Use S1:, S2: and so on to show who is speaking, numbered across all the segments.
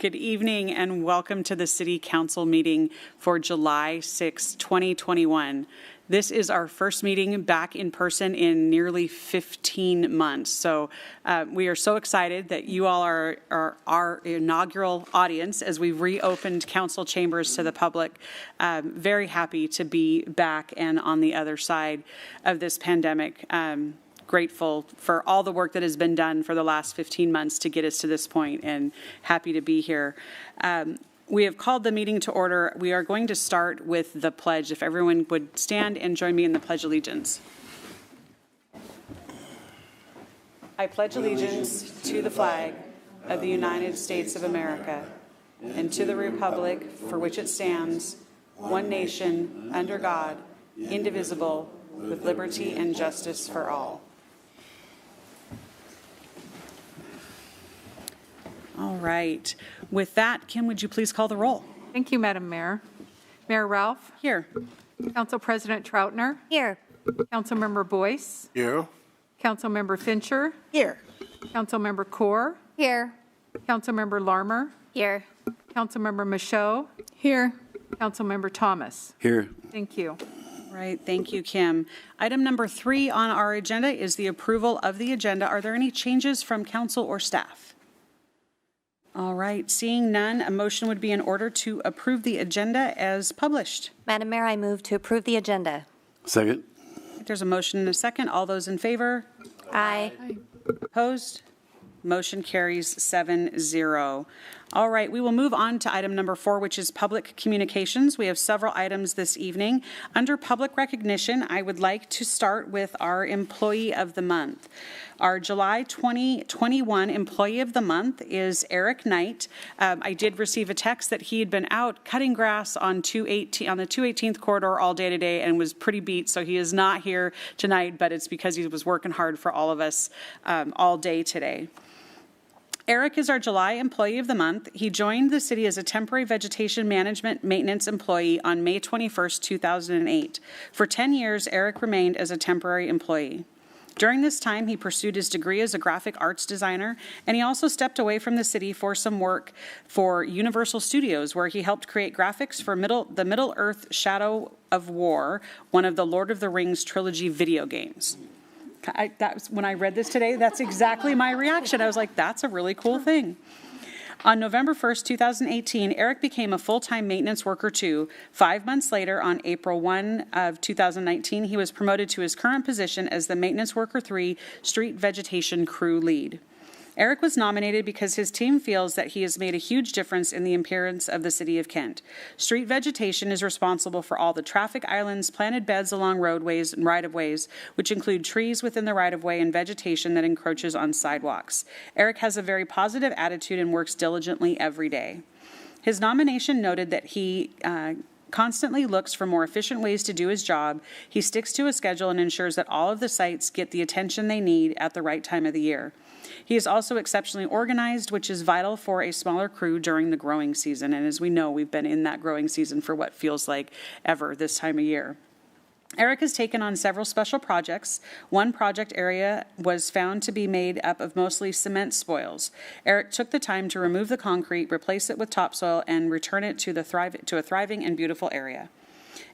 S1: Good evening and welcome to the City Council meeting for July 6, 2021. This is our first meeting back in person in nearly 15 months. So we are so excited that you all are our inaugural audience as we've reopened council chambers to the public. Very happy to be back and on the other side of this pandemic. Grateful for all the work that has been done for the last 15 months to get us to this point, and happy to be here. We have called the meeting to order. We are going to start with the pledge. If everyone would stand and join me in the Pledge of Allegiance. I pledge allegiance to the flag of the United States of America and to the republic for which it stands, one nation, under God, indivisible, with liberty and justice for all. All right. With that, Kim, would you please call the roll?
S2: Thank you, Madam Mayor. Mayor Ralph.
S1: Here.
S2: Council President Troutner.
S3: Here.
S2: Councilmember Boyce.
S4: Here.
S2: Councilmember Fincher.
S3: Here.
S2: Councilmember Kaur.
S3: Here.
S2: Councilmember Larmer.
S3: Here.
S2: Councilmember Michaud.
S3: Here.
S2: Councilmember Thomas.
S4: Here.
S2: Thank you.
S1: Right. Thank you, Kim. Item number 3 on our agenda is the approval of the agenda. Are there any changes from council or staff? All right. Seeing none, a motion would be in order to approve the agenda as published.
S3: Madam Mayor, I move to approve the agenda.
S4: Second.
S1: There's a motion and a second. All those in favor?
S3: Aye.
S1: Opposed? Motion carries 7-0. All right, we will move on to item number 4, which is public communications. We have several items this evening. Under public recognition, I would like to start with our Employee of the Month. Our July 2021 Employee of the Month is Eric Knight. I did receive a text that he had been out cutting grass on the 218th corridor all day today and was pretty beat, so he is not here tonight, but it's because he was working hard for all of us all day today. Eric is our July Employee of the Month. He joined the city as a temporary vegetation management maintenance employee on May 21st, 2008. For 10 years, Eric remained as a temporary employee. During this time, he pursued his degree as a graphic arts designer, and he also stepped away from the city for some work for Universal Studios, where he helped create graphics for the Middle-earth Shadow of War, one of the Lord of the Rings trilogy video games. When I read this today, that's exactly my reaction. I was like, that's a really cool thing. On November 1st, 2018, Eric became a full-time maintenance worker too. 5 months later, on April 1 of 2019, he was promoted to his current position as the Maintenance Worker 3 Street Vegetation Crew Lead. Eric was nominated because his team feels that he has made a huge difference in the appearance of the city of Kent. Street vegetation is responsible for all the traffic islands, planted beds along roadways and right-of-ways, which include trees within the right-of-way and vegetation that encroaches on sidewalks. Eric has a very positive attitude and works diligently every day. His nomination noted that he constantly looks for more efficient ways to do his job. He sticks to a schedule and ensures that all of the sites get the attention they need at the right time of the year. He is also exceptionally organized, which is vital for a smaller crew during the growing season. And as we know, we've been in that growing season for what feels like ever this time of year. Eric has taken on several special projects. One project area was found to be made up of mostly cement spoils. Eric took the time to remove the concrete, replace it with topsoil, and return it to a thriving and beautiful area.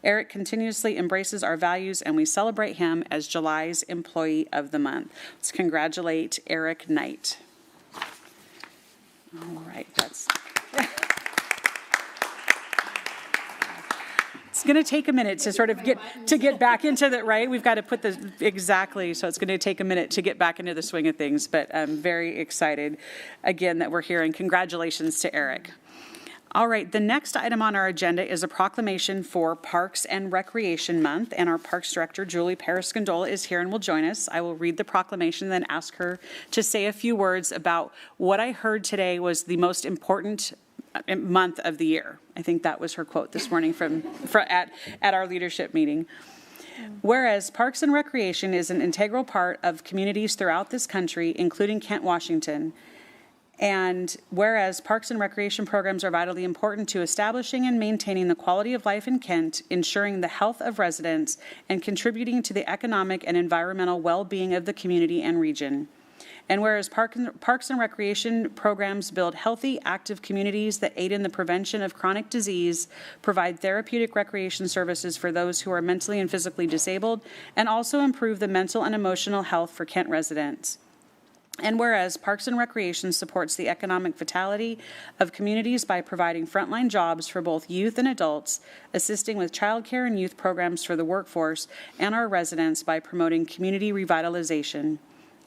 S1: Eric continuously embraces our values, and we celebrate him as July's Employee of the Month. Let's congratulate Eric Knight. All right, It's going to take a minute to sort of get back into that, right? We've got to put this exactly, so it's going to take a minute to get back into the swing of things, but I'm very excited again that we're here, and congratulations to Eric. All right, the next item on our agenda is a proclamation for Parks and Recreation Month, and our Parks Director, Julie Paris-Gondola, is here and will join us. I will read the proclamation, then ask her to say a few words about what I heard today was the most important month of the year. I think that was her quote this morning at our leadership meeting. Whereas Parks and Recreation is an integral part of communities throughout this country, including Kent, Washington, and whereas parks and recreation programs are vitally important to establishing and maintaining the quality of life in Kent, ensuring the health of residents, and contributing to the economic and environmental well-being of the community and region. And whereas Parks and Recreation programs build healthy, active communities that aid in the prevention of chronic disease, provide therapeutic recreation services for those who are mentally and physically disabled, and also improve the mental and emotional health for Kent residents. And whereas Parks and Recreation supports the economic vitality of communities by providing frontline jobs for both youth and adults, assisting with childcare and youth programs for the workforce and our residents by promoting community revitalization.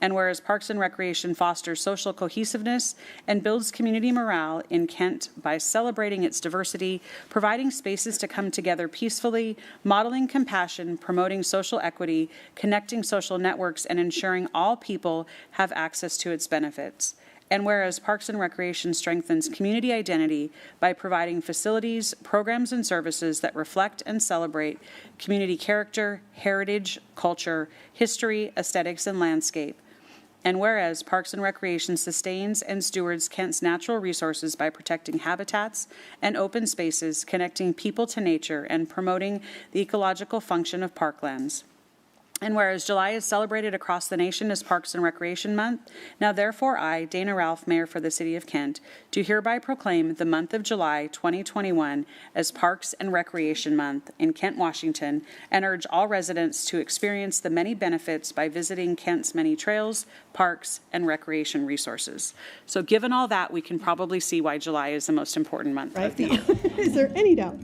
S1: And whereas Parks and Recreation fosters social cohesiveness and builds community morale in Kent by celebrating its diversity, providing spaces to come together peacefully, modeling compassion, promoting social equity, connecting social networks, and ensuring all people have access to its benefits. And whereas Parks and Recreation strengthens community identity by providing facilities, programs, and services that reflect and celebrate community character, heritage, culture, history, aesthetics, and landscape. And whereas Parks and Recreation sustains and stewards Kent's natural resources by protecting habitats and open spaces, connecting people to nature, and promoting the ecological function of parklands. And whereas July is celebrated across the nation as Parks and Recreation Month, now therefore I, Dana Ralph, Mayor for the City of Kent, do hereby proclaim the month of July 2021 as Parks and Recreation Month in Kent, Washington, and urge all residents to experience the many benefits by visiting Kent's many trails, parks, and recreation resources. So given all that, we can probably see why July is the most important month of the year.
S4: Is there any doubt?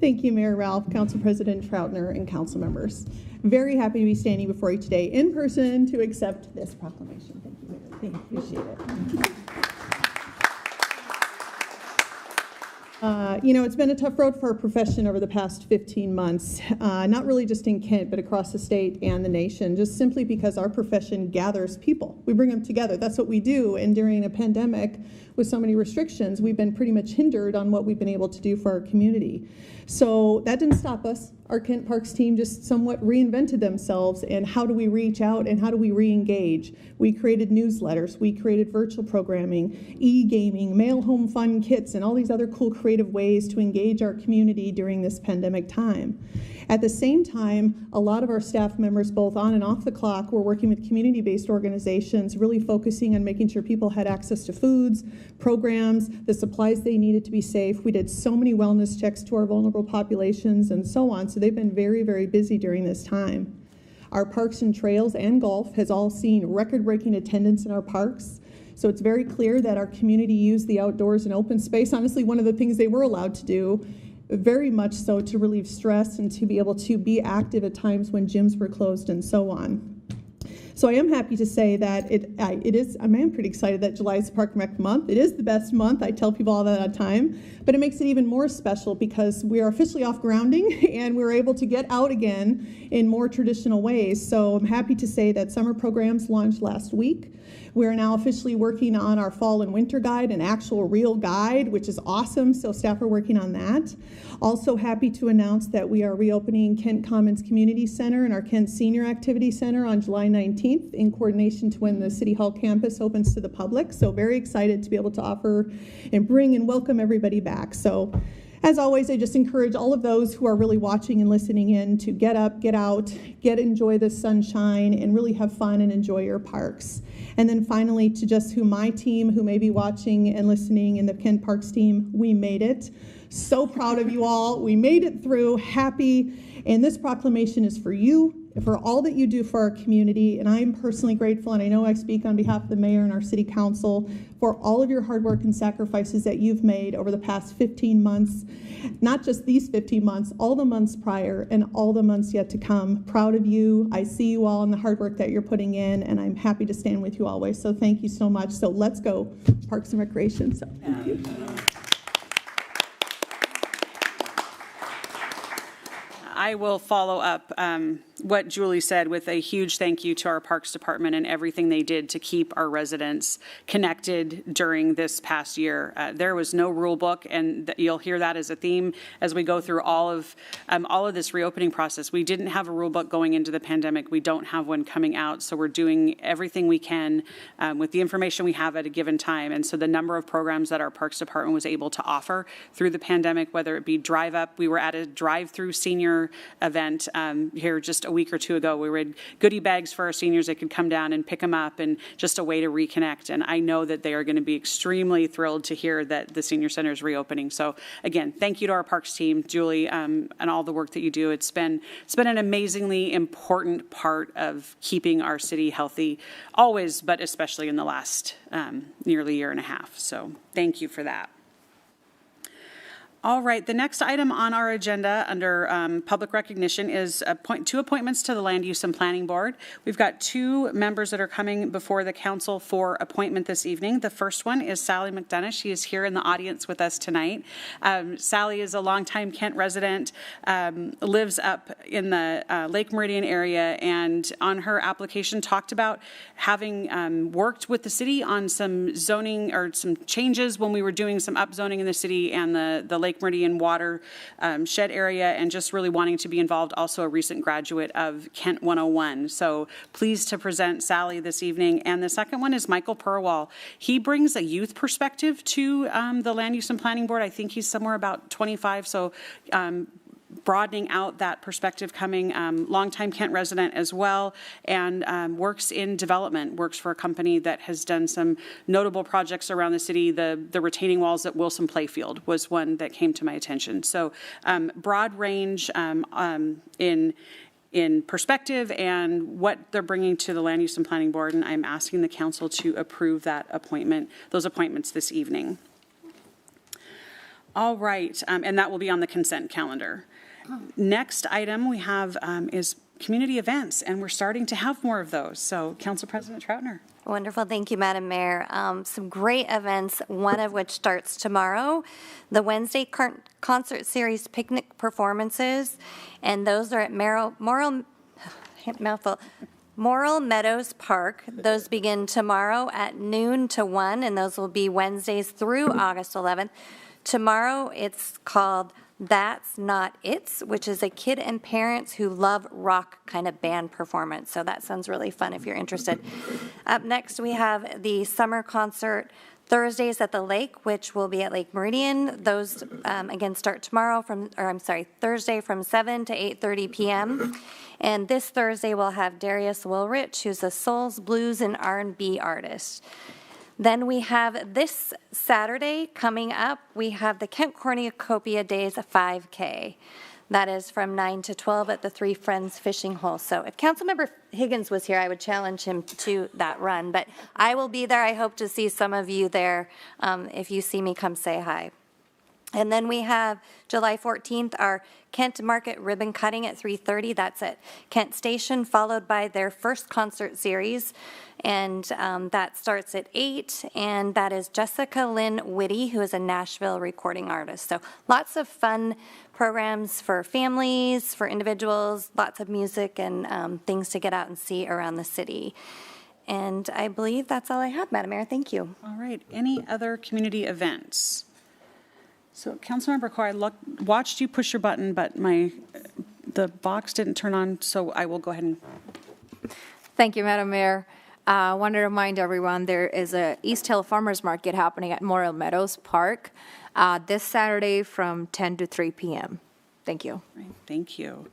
S4: Thank you, Mayor Ralph, Council President Troutner, and council members. Very happy to be standing before you today in person to accept this proclamation. Thank you, Mayor. Thank you. Appreciate it. It's been a tough road for our profession over the past 15 months, not really just in Kent, but across the state and the nation, just simply because our profession gathers people. We bring them together. That's what we do. And during a pandemic with so many restrictions, we've been pretty much hindered on what we've been able to do for our community. So that didn't stop us. Our Kent Parks team just somewhat reinvented themselves, and how do we reach out and how do we re-engage? We created newsletters, we created virtual programming, e-gaming, mail home fun kits, and all these other cool creative ways to engage our community during this pandemic time. At the same time, a lot of our staff members, both on and off the clock, were working with community-based organizations, really focusing on making sure people had access to foods, programs, the supplies they needed to be safe. We did so many wellness checks to our vulnerable populations and so on. So they've been very, very busy during this time. Our parks and trails and golf has all seen record-breaking attendance in our parks. So it's very clear that our community used the outdoors and open space. Honestly, one of the things they were allowed to do, very much so to relieve stress and to be able to be active at times when gyms were closed and so on. So I am happy to say that I am pretty excited that July is Park and Rec month. It is the best month. I tell people all that all the time, but it makes it even more special because we are officially off grounding and we're able to get out again in more traditional ways. So I'm happy to say that summer programs launched last week. We're now officially working on our fall and winter guide, an actual real guide, which is awesome. So staff are working on that. Also happy to announce that we are reopening Kent Commons Community Center and our Kent Senior Activity Center on July 19th in coordination to when the City Hall campus opens to the public. So very excited to be able to offer and bring and welcome everybody back. So as always, I just encourage all of those who are really watching and listening in to get up, get out, enjoy the sunshine, and really have fun and enjoy your parks. And then finally, to just my team who may be watching and listening, and the Kent Parks team, we made it. So proud of you all. We made it through, happy. And this proclamation is for you, for all that you do for our community. And I'm personally grateful, and I know I speak on behalf of the mayor and our city council, for all of your hard work and sacrifices that you've made over the past 15 months. Not just these 15 months, all the months prior and all the months yet to come. Proud of you. I see you all and the hard work that you're putting in, and I'm happy to stand with you always. So thank you so much. So let's go Parks and Recreation. So thank you.
S1: I will follow up what Julie said with a huge thank you to our Parks Department and everything they did to keep our residents connected during this past year. There was no rule book, and you'll hear that as a theme as we go through all of this reopening process. We didn't have a rule book going into the pandemic. We don't have one coming out, so we're doing everything we can with the information we have at a given time. And so the number of programs that our Parks Department was able to offer through the pandemic, whether it be drive up, we were at a drive-through senior event here just a week or two ago. We had goodie bags for our seniors. They could come down and pick them up, and just a way to reconnect. And I know that they are going to be extremely thrilled to hear that the senior center is reopening. So again, thank you to our parks team, Julie, and all the work that you do. It's been an amazingly important part of keeping our city healthy, always, but especially in the last nearly year and a half. So thank you for that. All right, the next item on our agenda under public recognition is two appointments to the Land Use and Planning Board. We've got two members that are coming before the council for appointment this evening. The first one is Sally McDonough. She is here in the audience with us tonight. Sally is a longtime Kent resident, lives up in the Lake Meridian area, and on her application talked about having worked with the city on some zoning or some changes when we were doing some upzoning in the city and the Lake Meridian water shed area, and just really wanting to be involved. Also a recent graduate of Kent 101. So pleased to present Sally this evening. And the second one is Michael Purwall. He brings a youth perspective to the Land Use and Planning Board. I think he's somewhere about 25. So broadening out that perspective, coming longtime Kent resident as well, and works in development, works for a company that has done some notable projects around the city. The retaining walls at Wilson Playfield was one that came to my attention. So broad range in perspective and what they're bringing to the Land Use and Planning Board, and I'm asking the council to approve those appointments this evening. All right, and that will be on the consent calendar. Next item we have is community events, and we're starting to have more of those. So, Council President Troutner.
S3: Wonderful. Thank you, Madam Mayor. Some great events, one of which starts tomorrow. The Wednesday concert series picnic performances, and those are at Moral Meadows Park. Those begin tomorrow at noon to 1, and those will be Wednesdays through August 11th. Tomorrow it's called That's Not It's, which is a kid and parents who love rock kind of band performance. So that sounds really fun if you're interested. Up next, we have the summer concert Thursdays at the lake, which will be at Lake Meridian. Those, again, start tomorrow Thursday from 7 to 8:30 p.m. And this Thursday, we'll have Darius Wilrich, who's a souls, blues, and R&B artist. Then we have this Saturday coming up, we have the Kent Cornucopia Days 5K. That is from 9 to 12 at the Three Friends Fishing Hole. So if Councilmember Higgins was here, I would challenge him to that run. But I will be there. I hope to see some of you there. If you see me, come say hi. And then we have July 14th, our Kent Market ribbon cutting at 3:30. That's at Kent Station, followed by their first concert series. And that starts at 8, and that is Jessica Lynn Whitty, who is a Nashville recording artist. So lots of fun programs for families, for individuals, lots of music and things to get out and see around the city. And I believe that's all I have, Madam Mayor. Thank you.
S1: All right. Any other community events? So, Councilmember Core, I watched you push your button, but the box didn't turn on, so I will go ahead and...
S5: Thank you, Madam Mayor. I want to remind everyone there is a East Hill Farmers Market happening at Moral Meadows Park this Saturday from 10 to 3 p.m. Thank you.
S1: Right, thank you.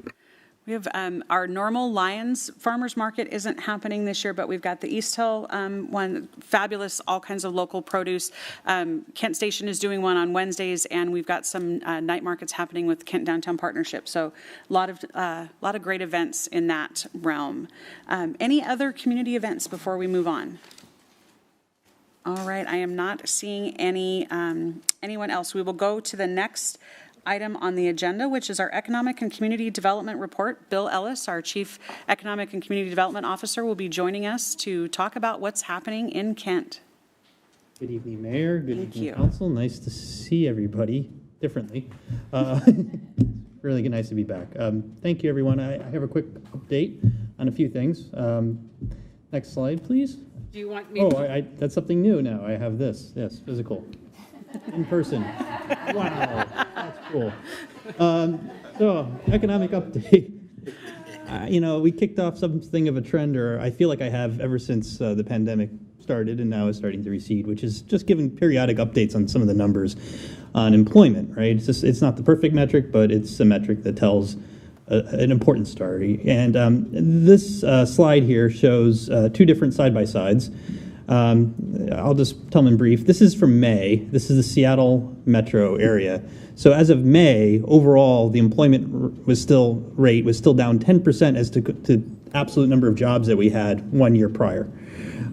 S1: We have our normal Lions Farmers Market isn't happening this year, but we've got the East Hill one, fabulous, all kinds of local produce. Kent Station is doing one on Wednesdays, and we've got some night markets happening with Kent Downtown Partnership. So a lot of great events in that realm. Any other community events before we move on? All right, I am not seeing anyone else. We will go to the next item on the agenda, which is our Economic and Community Development Report. Bill Ellis, our Chief Economic and Community Development Officer, will be joining us to talk about what's happening in Kent.
S6: Good evening, Mayor. Good
S1: Thank
S6: evening,
S1: you.
S6: Council. Nice to see everybody differently. Really nice to be back. Thank you, everyone. I have a quick update on a few things. Next slide, please.
S1: Do you want me
S6: That's something new now. I have this. Yes, physical. In person. Wow, that's cool. So, economic update. We kicked off something of a trend, or I feel like I have ever since the pandemic started, and now is starting to recede, which is just giving periodic updates on some of the numbers on employment, right? It's not the perfect metric, but it's a metric that tells an important story. And this slide here shows two different side-by-sides. I'll just tell them in brief. This is from May. This is the Seattle metro area. So as of May, overall, the employment rate was still down 10% as to absolute number of jobs that we had 1 year prior.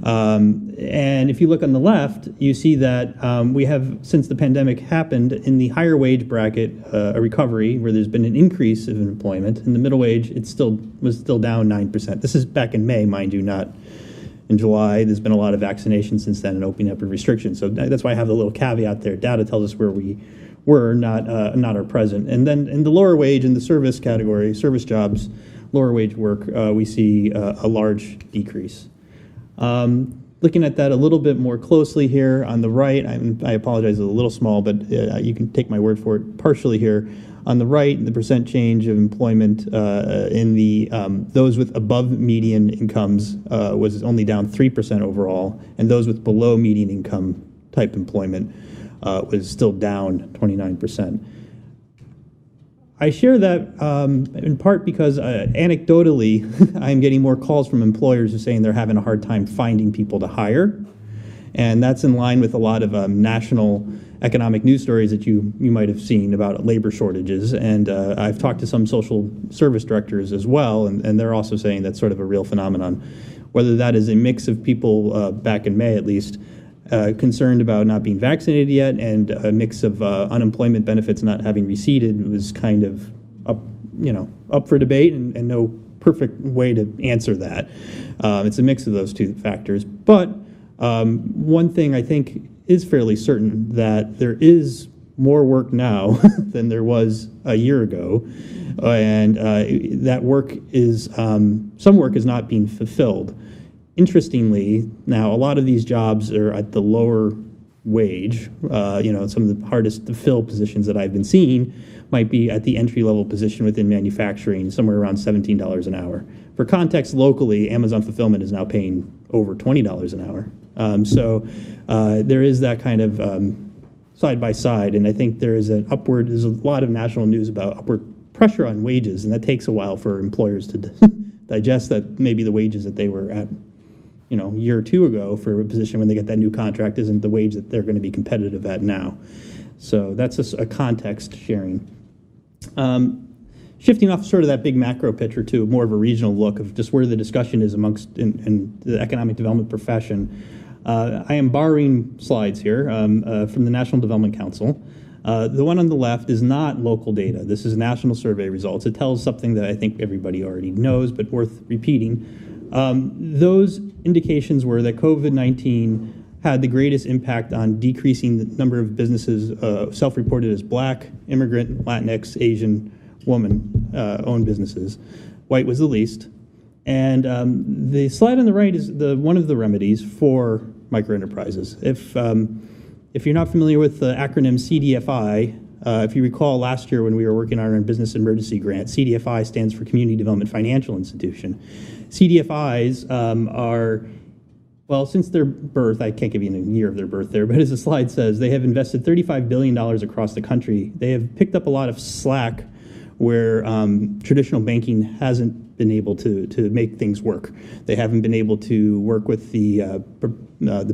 S6: And if you look on the left, you see that we have, since the pandemic happened, in the higher wage bracket, a recovery where there's been an increase of employment. In the middle wage, it was still down 9%. This is back in May, mind you, not in July. There's been a lot of vaccination since then and opening up of restrictions. So that's why I have the little caveat there. Data tells us where we were, not our present. And then in the lower wage, in the service category, service jobs, lower wage work, we see a large decrease. Looking at that a little bit more closely here on the right, I apologize, it's a little small, but you can take my word for it partially here. On the right, the percent change of employment in the those with above median incomes was only down 3% overall, and those with below median income type employment was still down 29%. I share that in part because anecdotally, I'm getting more calls from employers who are saying they're having a hard time finding people to hire. And that's in line with a lot of national economic news stories that you might have seen about labor shortages. And I've talked to some social service directors as well, and they're also saying that's sort of a real phenomenon. Whether that is a mix of people back in May at least, concerned about not being vaccinated yet, and a mix of unemployment benefits not having receded was kind of up for debate, and no perfect way to answer that. It's a mix of those two factors. But one thing I think is fairly certain, that there is more work now than there was a year ago, and that work is some work is not being fulfilled. Interestingly, now a lot of these jobs are at the lower wage. Some of the hardest to fill positions that I've been seeing might be at the entry-level position within manufacturing, somewhere around $17 an hour. For context, locally, Amazon Fulfillment is now paying over $20 an hour. So there is that kind of side by side, and I think there's a lot of national news about upward pressure on wages, and that takes a while for employers to digest that maybe the wages that they were at a year or two ago for a position when they get that new contract isn't the wage that they're going to be competitive at now. So that's a context sharing. Shifting off sort of that big macro picture to more of a regional look of just where the discussion is amongst in the economic development profession. I am borrowing slides here from the National Development Council. The one on the left is not local data. This is national survey results. It tells something that I think everybody already knows, but worth repeating. Those indications were that COVID-19 had the greatest impact on decreasing the number of businesses self-reported as Black, immigrant, Latinx, Asian, woman owned businesses. White was the least. And the slide on the right is one of the remedies for microenterprises. If you're not familiar with the acronym CDFI, if you recall last year when we were working on our business emergency grant, CDFI stands for Community Development Financial Institution. CDFIs are, well, since their birth, I can't give you a year of their birth there, but as the slide says, they have invested $35 billion across the country. They have picked up a lot of slack where traditional banking hasn't been able to make things work. They haven't been able to work with the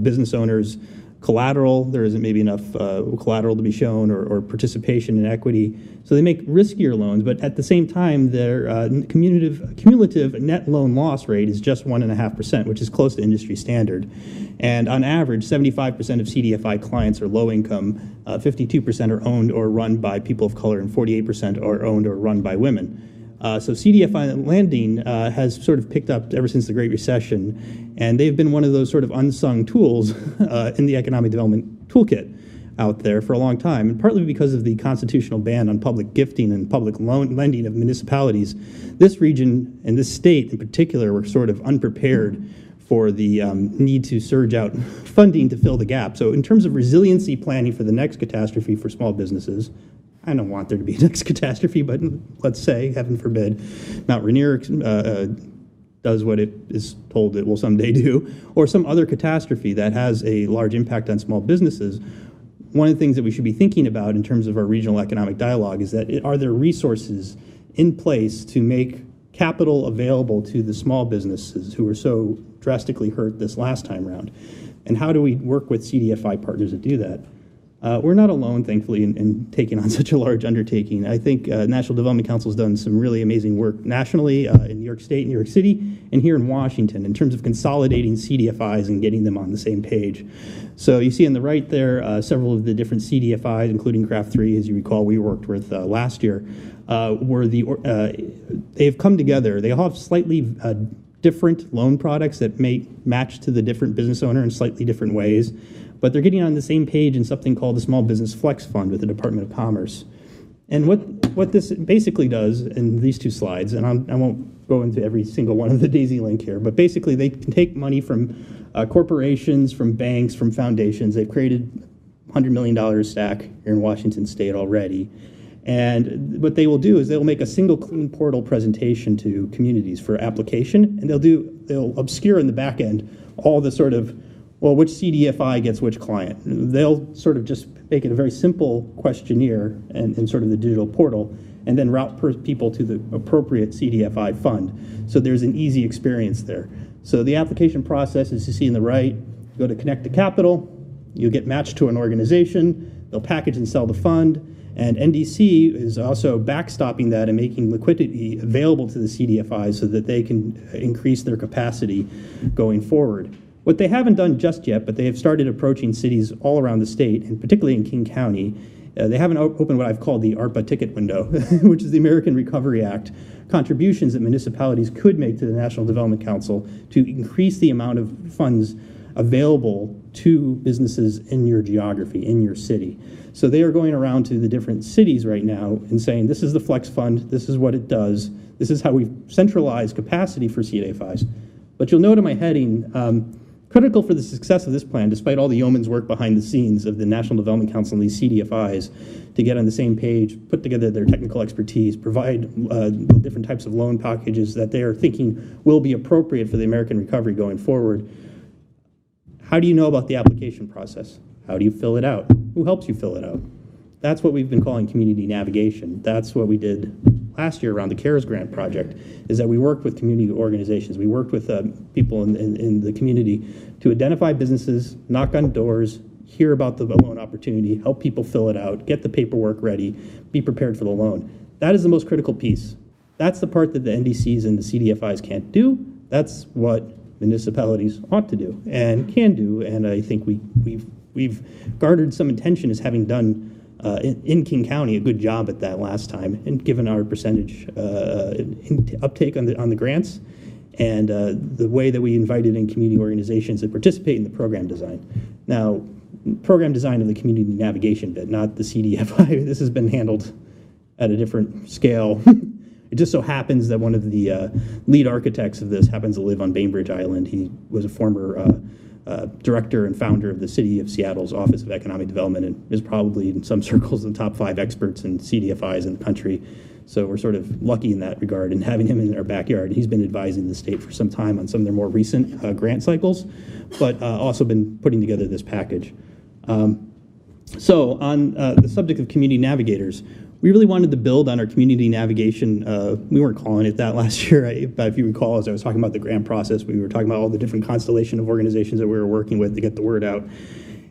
S6: business owners' collateral. There isn't maybe enough collateral to be shown or participation in equity. So they make riskier loans, but at the same time, their cumulative net loan loss rate is just 1.5%, which is close to industry standard. And on average, 75% of CDFI clients are low income, 52% are owned or run by people of color, and 48% are owned or run by women. So CDFI lending has sort of picked up ever since the Great Recession, and they've been one of those sort of unsung tools in the economic development toolkit out there for a long time, and partly because of the constitutional ban on public gifting and public loan lending of municipalities. This region and this state in particular were sort of unprepared for the need to surge out funding to fill the gap. So in terms of resiliency planning for the next catastrophe for small businesses, I don't want there to be a next catastrophe, but let's say, heaven forbid, Mount Rainier does what it is told it will someday do, or some other catastrophe that has a large impact on small businesses. One of the things that we should be thinking about in terms of our regional economic dialogue is that are there resources in place to make capital available to the small businesses who were so drastically hurt this last time around. And how do we work with CDFI partners to do that? We're not alone, thankfully, in taking on such a large undertaking. I think National Development Council has done some really amazing work nationally in New York State, New York City, and here in Washington in terms of consolidating CDFIs and getting them on the same page. So you see on the right there several of the different CDFIs, including Craft 3, as you recall, we worked with last year, they have come together. They all have slightly different loan products that may match to the different business owner in slightly different ways. But they're getting on the same page in something called the Small Business Flex Fund with the Department of Commerce. And what this basically does in these two slides, and I won't go into every single one of the daisy link here, but basically they can take money from corporations, from banks, from foundations. They've created $100 million stack here in Washington State already. And what they will do is they'll make a single clean portal presentation to communities for application, and they'll obscure in the back end all the sort of, well, which CDFI gets which client. They'll sort of just make it a very simple questionnaire and sort of the digital portal, and then route people to the appropriate CDFI fund. So there's an easy experience there. So the application process, as you see in the right, you go to Connect to Capital, you'll get matched to an organization, they'll package and sell the fund, and NDC is also backstopping that and making liquidity available to the CDFIs so that they can increase their capacity going forward. What they haven't done just yet, but they have started approaching cities all around the state, and particularly in King County. They haven't opened what I've called the ARPA ticket window, which is the American Recovery Act, contributions that municipalities could make to the National Development Council to increase the amount of funds available to businesses in your geography, in your city. So they are going around to the different cities right now and saying, this is the Flex Fund, this is what it does, this is how we've centralized capacity for CDFIs. But you'll note in my heading, critical for the success of this plan, despite all the yeoman's work behind the scenes of the National Development Council and these CDFIs to get on the same page, put together their technical expertise, provide different types of loan packages that they are thinking will be appropriate for the American recovery going forward. How do you know about the application process? How do you fill it out? Who helps you fill it out? That's what we've been calling community navigation. That's what we did last year around the CARES grant project, is that we worked with community organizations. We worked with people in the community to identify businesses, knock on doors, hear about the loan opportunity, help people fill it out, get the paperwork ready, be prepared for the loan. That is the most critical piece. That's the part that the NDCs and the CDFIs can't do. That's what municipalities ought to do and can do. And I think we've garnered some attention as having done in King County a good job at that last time, and given our percentage uptake on the grants and the way that we invited in community organizations to participate in the program design. Now, program design of the community navigation bit, not the CDFI. This has been handled at a different scale. It just so happens that one of the lead architects of this happens to live on Bainbridge Island. He was a former director and founder of the City of Seattle's Office of Economic Development, and is probably in some circles the top 5 experts in CDFIs in the country. So we're sort of lucky in that regard, and having him in our backyard. He's been advising the state for some time on some of their more recent grant cycles, but also been putting together this package. So on the subject of community navigators, we really wanted to build on our community navigation. We weren't calling it that last year, but if you recall, as I was talking about the grant process, we were talking about all the different constellation of organizations that we were working with to get the word out.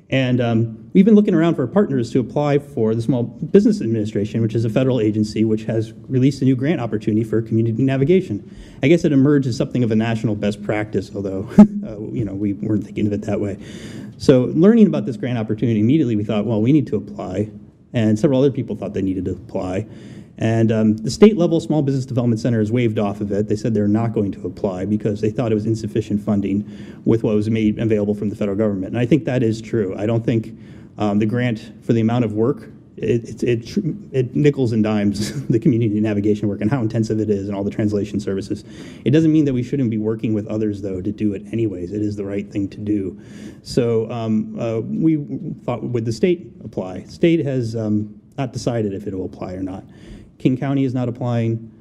S6: And we've been looking around for partners to apply for the Small Business Administration, which is a federal agency which has released a new grant opportunity for community navigation. I guess it emerged as something of a national best practice, although we weren't thinking of it that way. So learning about this grant opportunity, immediately we thought, well, we need to apply. And several other people thought they needed to apply. And the state level Small Business Development Center has waived off of it. They said they're not going to apply because they thought it was insufficient funding with what was made available from the federal government. And I think that is true. I don't think the grant, for the amount of work, it nickels and dimes the community navigation work and how intensive it is and all the translation services. It doesn't mean that we shouldn't be working with others, though, to do it anyways. It is the right thing to do. So we thought, would the state apply? State has not decided if it will apply or not. King County is not applying.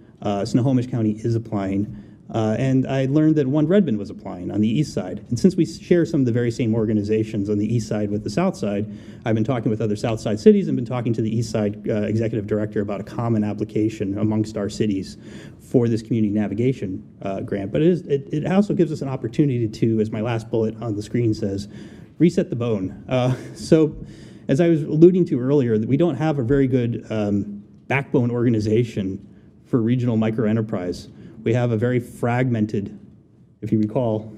S6: Snohomish County is applying. And I learned that One Redmond was applying on the east side. And since we share some of the very same organizations on the east side with the south side, I've been talking with other south side cities and been talking to the east side executive director about a common application amongst our cities for this community navigation grant. But it also gives us an opportunity to, as my last bullet on the screen says, reset the bone. So as I was alluding to earlier, that we don't have a very good backbone organization for regional microenterprise. We have a very fragmented, if you recall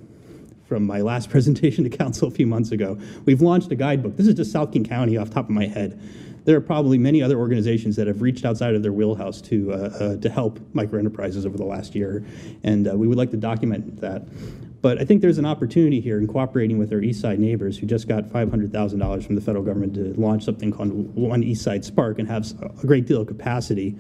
S6: from my last presentation to council a few months ago, we've launched a guidebook. This is just South King County off the top of my head. There are probably many other organizations that have reached outside of their wheelhouse to help microenterprises over the last year, and we would like to document that. But I think there's an opportunity here in cooperating with our East Side neighbors who just got $500,000 from the federal government to launch something called One East Side Spark and have a great deal of capacity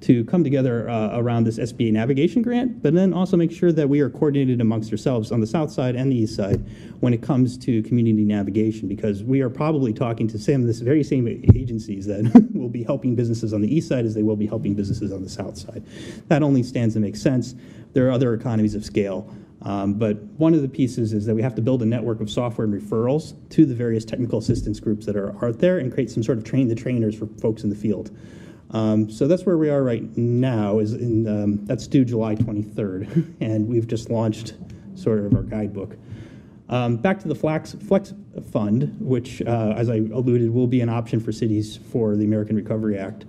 S6: to come together around this SBA navigation grant, but then also make sure that we are coordinated amongst ourselves on the south side and the east side when it comes to community navigation, because we are probably talking to this very same agencies that will be helping businesses on the east side as they will be helping businesses on the south side. That only stands to make sense. There are other economies of scale. But one of the pieces is that we have to build a network of software and referrals to the various technical assistance groups that are out there and create some sort of train the trainers for folks in the field. So that's where we are right now. That's due July 23rd, and we've just launched sort of our guidebook. Back to the Flex Fund, which, as I alluded, will be an option for cities for the American Recovery Act.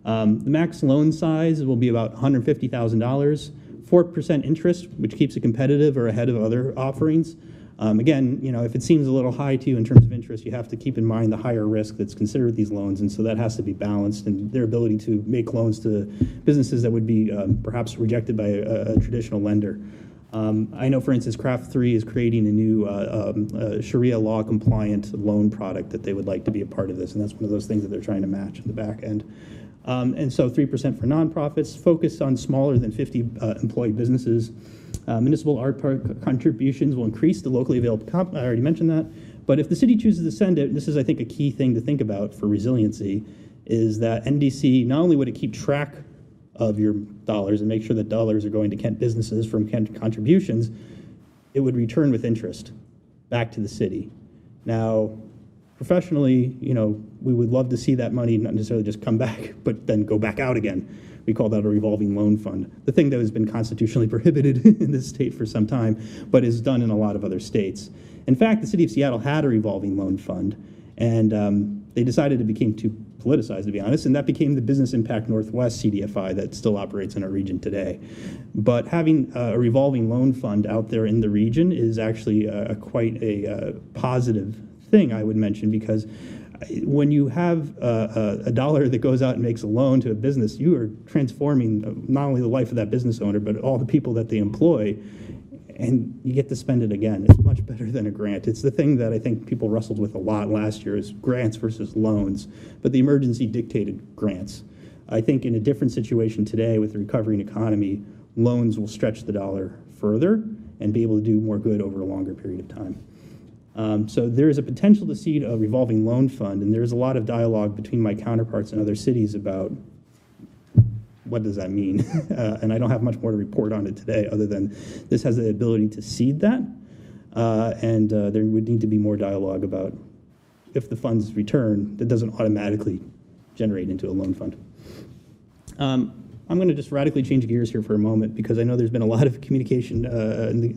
S6: The max loan size will be about $150,000. 4% interest, which keeps it competitive or ahead of other offerings. Again, if it seems a little high to you in terms of interest, you have to keep in mind the higher risk that's considered with these loans, and so that has to be balanced, and their ability to make loans to businesses that would be perhaps rejected by a traditional lender. I know, for instance, Craft 3 is creating a new Sharia law compliant loan product that they would like to be a part of this, and that's one of those things that they're trying to match in the back end. And so 3% for nonprofits, focused on smaller than 50 employee businesses. Municipal art park contributions will increase the locally available I already mentioned that. But if the city chooses to send it, this is, I think, a key thing to think about for resiliency, is that NDC, not only would it keep track of your dollars and make sure that dollars are going to Kent businesses from Kent contributions, it would return with interest back to the city. Now, professionally, we would love to see that money not necessarily just come back, but then go back out again. We call that a revolving loan fund, the thing that has been constitutionally prohibited in this state for some time, but is done in a lot of other states. In fact, the city of Seattle had a revolving loan fund, and they decided it became too politicized, to be honest, and that became the Business Impact Northwest CDFI that still operates in our region today. But having a revolving loan fund out there in the region is actually quite a positive thing, I would mention, because when you have a dollar that goes out and makes a loan to a business, you are transforming not only the life of that business owner, but all the people that they employ, and you get to spend it again. It's much better than a grant. It's the thing that I think people wrestled with a lot last year, is grants versus loans, but the emergency dictated grants. I think in a different situation today with the recovering economy, loans will stretch the dollar further and be able to do more good over a longer period of time. So there is a potential to seed a revolving loan fund, and there's a lot of dialogue between my counterparts in other cities about what does that mean. And I don't have much more to report on it today, other than this has the ability to seed that, and there would need to be more dialogue about if the funds return, that doesn't automatically generate into a loan fund. I'm going to just radically change gears here for a moment, because I know there's been a lot of communication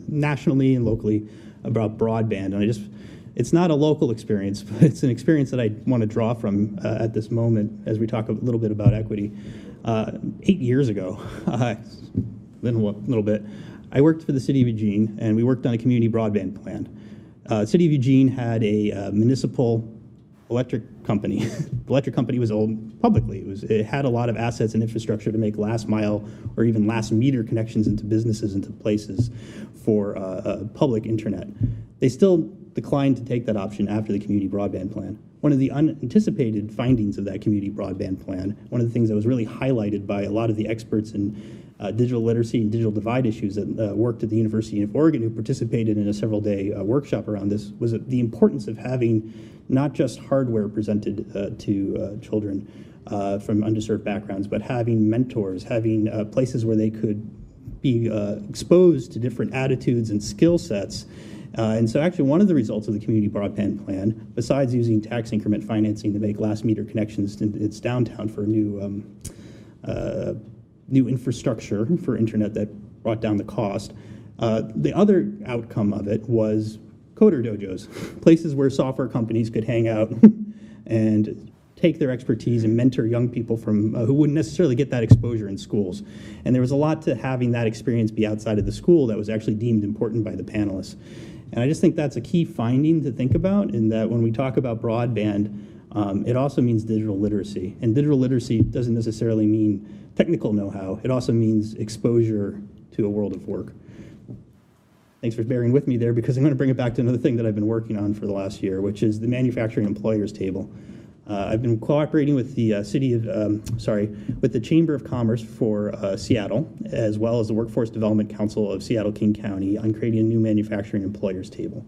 S6: nationally and locally about broadband, and it's not a local experience, but it's an experience that I want to draw from at this moment as we talk a little bit about equity. 8 years ago, then a little bit, I worked for the City of Eugene, and we worked on a community broadband plan. City of Eugene had a municipal electric company. The electric company was owned publicly. It had a lot of assets and infrastructure to make last mile or even last meter connections into businesses, into places for public internet. They still declined to take that option after the community broadband plan. One of the unanticipated findings of that community broadband plan, one of the things that was really highlighted by a lot of the experts in digital literacy and digital divide issues that worked at the University of Oregon, who participated in a several-day workshop around this, was the importance of having not just hardware presented to children from underserved backgrounds, but having mentors, having places where they could be exposed to different attitudes and skill sets. And so actually one of the results of the community broadband plan, besides using tax increment financing to make last meter connections to its downtown for new infrastructure for internet that brought down the cost, the other outcome of it was coder dojos, places where software companies could hang out and take their expertise and mentor young people from who wouldn't necessarily get that exposure in schools. And there was a lot to having that experience be outside of the school that was actually deemed important by the panelists. And I just think that's a key finding to think about, in that when we talk about broadband, it also means digital literacy. And digital literacy doesn't necessarily mean technical know-how. It also means exposure to a world of work. Thanks for bearing with me there, because I'm going to bring it back to another thing that I've been working on for the last year, which is the manufacturing employers table. I've been cooperating with the with the Chamber of Commerce for Seattle, as well as the Workforce Development Council of Seattle-King County, on creating a new manufacturing employers table.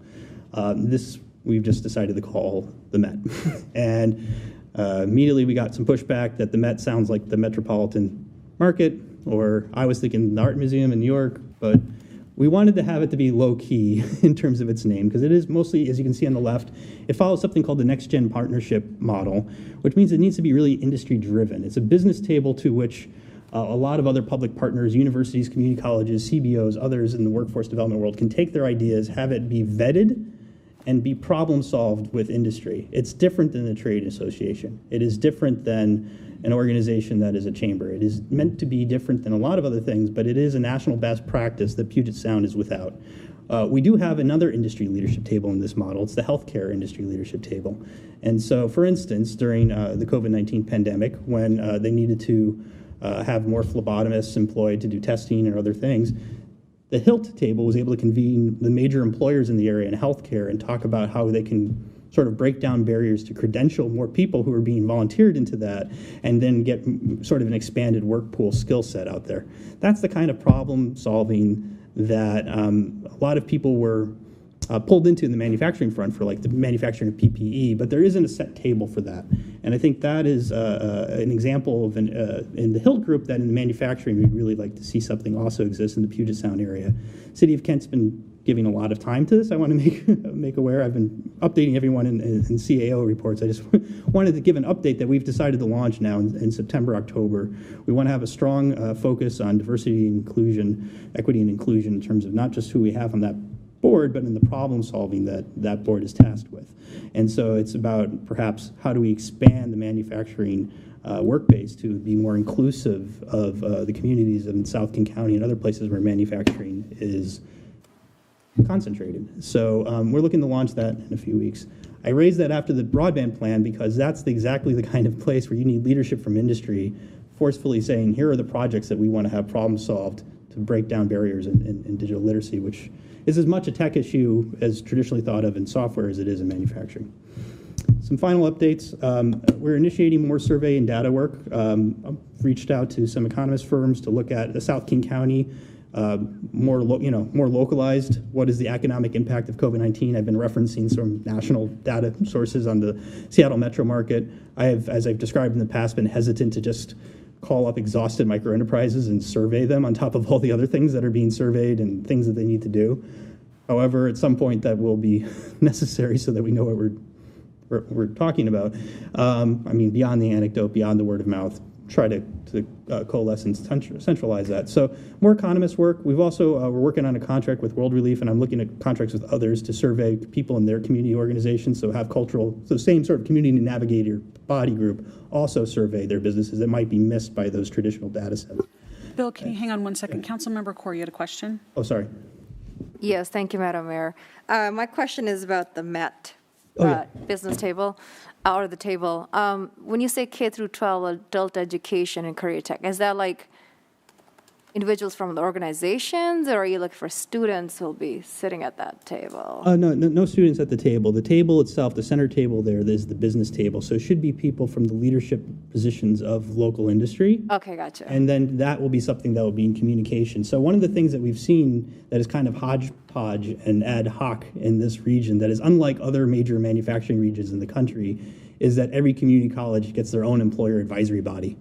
S6: This we've just decided to call the Met. And immediately we got some pushback that the Met sounds like the Metropolitan Market, or I was thinking the Art Museum in New York, but we wanted to have it to be low-key in terms of its name, because it is mostly, as you can see on the left, it follows something called the Next Gen Partnership model, which means it needs to be really industry-driven. It's a business table to which a lot of other public partners, universities, community colleges, CBOs, others in the workforce development world can take their ideas, have it be vetted, and be problem solved with industry. It's different than a trade association. It is different than an organization that is a chamber. It is meant to be different than a lot of other things, but it is a national best practice that Puget Sound is without. We do have another industry leadership table in this model. It's the healthcare industry leadership table. And so, for instance, during the COVID-19 pandemic, when they needed to have more phlebotomists employed to do testing or other things, the HILT table was able to convene the major employers in the area in healthcare and talk about how they can sort of break down barriers to credential more people who are being volunteered into that, and then get sort of an expanded work pool skill set out there. That's the kind of problem solving that a lot of people were pulled into in the manufacturing front for, like the manufacturing of PPE, but there isn't a set table for that. And I think that is an example of in the HILT group that in the manufacturing we'd really like to see something also exist in the Puget Sound area. City of Kent's been giving a lot of time to this. I want to make aware. I've been updating everyone in CAO reports. I just wanted to give an update that we've decided to launch now in September, October. We want to have a strong focus on diversity and inclusion, equity and inclusion, in terms of not just who we have on that board, but in the problem solving that that board is tasked with. And so it's about perhaps how do we expand the manufacturing work base to be more inclusive of the communities in South King County and other places where manufacturing is concentrated. So we're looking to launch that in a few weeks. I raised that after the broadband plan because that's exactly the kind of place where you need leadership from industry forcefully saying, here are the projects that we want to have problem solved to break down barriers in digital literacy, which is as much a tech issue as traditionally thought of in software as it is in manufacturing. Some final updates. We're initiating more survey and data work. I've reached out to some economist firms to look at the South King County, more localized. What is the economic impact of COVID-19? I've been referencing some national data sources on the Seattle metro market. I have, as I've described in the past, been hesitant to just call up exhausted microenterprises and survey them on top of all the other things that are being surveyed and things that they need to do. However, at some point that will be necessary so that we know what we're talking about. I mean, beyond the anecdote, beyond the word of mouth, try to coalesce and centralize that. So more economist work. We've also, we're working on a contract with World Relief, and I'm looking at contracts with others to survey people in their community organizations, so have cultural, so same sort of community navigator body group also survey their businesses that might be missed by those traditional data sets.
S1: Bill, can you hang on 1 second? Councilmember Corr, you had a question?
S6: Oh, sorry.
S5: Yes, thank you, Madam Mayor. My question is about the MET business table, or the table. When you say K through 12 adult education and career tech, is that like individuals from the organizations, or are you looking for students who will be sitting at that table?
S6: No students at the table. The table itself, the center table there, is the business table. So it should be people from the leadership positions of local industry.
S5: Okay, gotcha.
S6: And then that will be something that will be in communication. So one of the things that we've seen that is kind of hodgepodge and ad hoc in this region that is unlike other major manufacturing regions in the country is that every community college gets their own employer advisory body.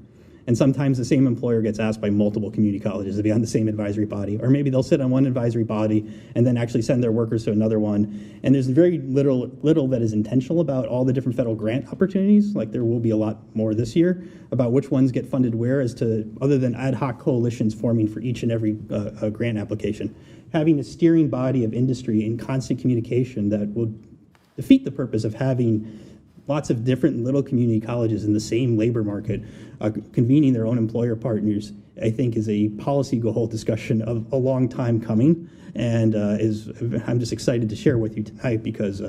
S6: And sometimes the same employer gets asked by multiple community colleges to be on the same advisory body, or maybe they'll sit on one advisory body and then actually send their workers to another one. And there's very little that is intentional about all the different federal grant opportunities, like there will be a lot more this year, about which ones get funded where, as to other than ad hoc coalitions forming for each and every grant application. Having a steering body of industry in constant communication that will defeat the purpose of having lots of different little community colleges in the same labor market convening their own employer partners, I think is a policy goal discussion of a long time coming, and I'm just excited to share with you tonight because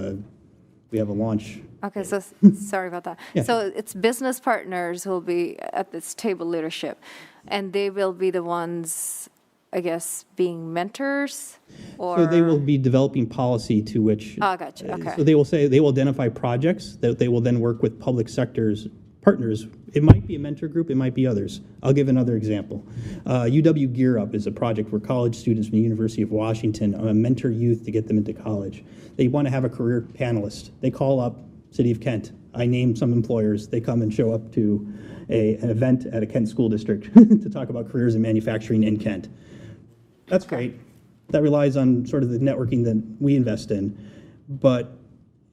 S6: we have a launch.
S5: Okay, so sorry about that.
S6: Yeah.
S5: So it's business partners who will be at this table leadership, and they will be the ones, I guess, being mentors, or?
S6: So they will be developing policy to which.
S5: Oh, gotcha, okay.
S6: So they will identify projects that they will then work with public sector's partners. It might be a mentor group, it might be others. I'll give another example. UW Gear Up is a project where college students from the University of Washington mentor youth to get them into college. They want to have a career panelist. They call up City of Kent. I name some employers. They come and show up to an event at a Kent school district to talk about careers in manufacturing in Kent. That's great. That relies on sort of the networking that we invest in, but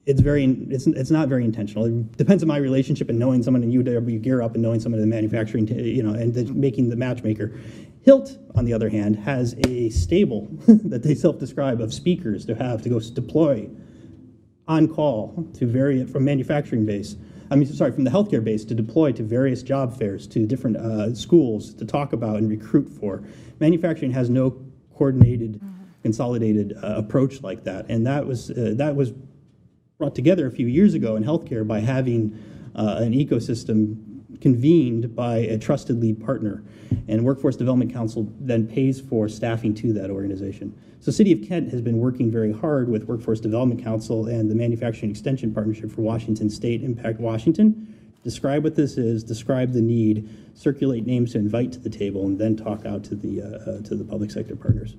S6: it's not very intentional. It depends on my relationship and knowing someone in UW Gear Up and knowing someone in the manufacturing, and making the matchmaker. Hilt, on the other hand, has a stable that they self-describe of speakers to have to go deploy on call to from manufacturing base. From the healthcare base to deploy to various job fairs, to different schools to talk about and recruit for. Manufacturing has no coordinated, consolidated approach like that, and that was brought together a few years ago in healthcare by having an ecosystem convened by a trusted lead partner, and Workforce Development Council then pays for staffing to that organization. So City of Kent has been working very hard with Workforce Development Council and the Manufacturing Extension Partnership for Washington State, Impact Washington. Describe what this is, describe the need, circulate names to invite to the table, and then talk out to the public sector partners.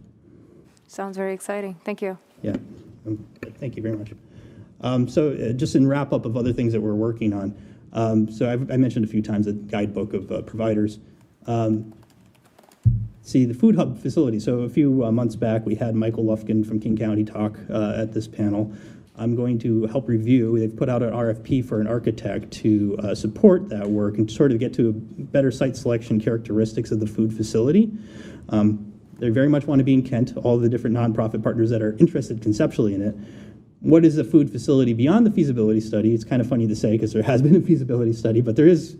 S5: Sounds very exciting. Thank you.
S6: Yeah, thank you very much. Just in wrap up of other things that we're working on. I mentioned a few times the guidebook of providers. The Food Hub facility. So a few months back, we had Michael Lufkin from King County talk at this panel. I'm going to help review. They've put out an RFP for an architect to support that work and sort of get to better site selection characteristics of the food facility. They very much want to be in Kent, all the different nonprofit partners that are interested conceptually in it. What is a food facility beyond the feasibility study? It's kind of funny to say because there has been a feasibility study, but there is,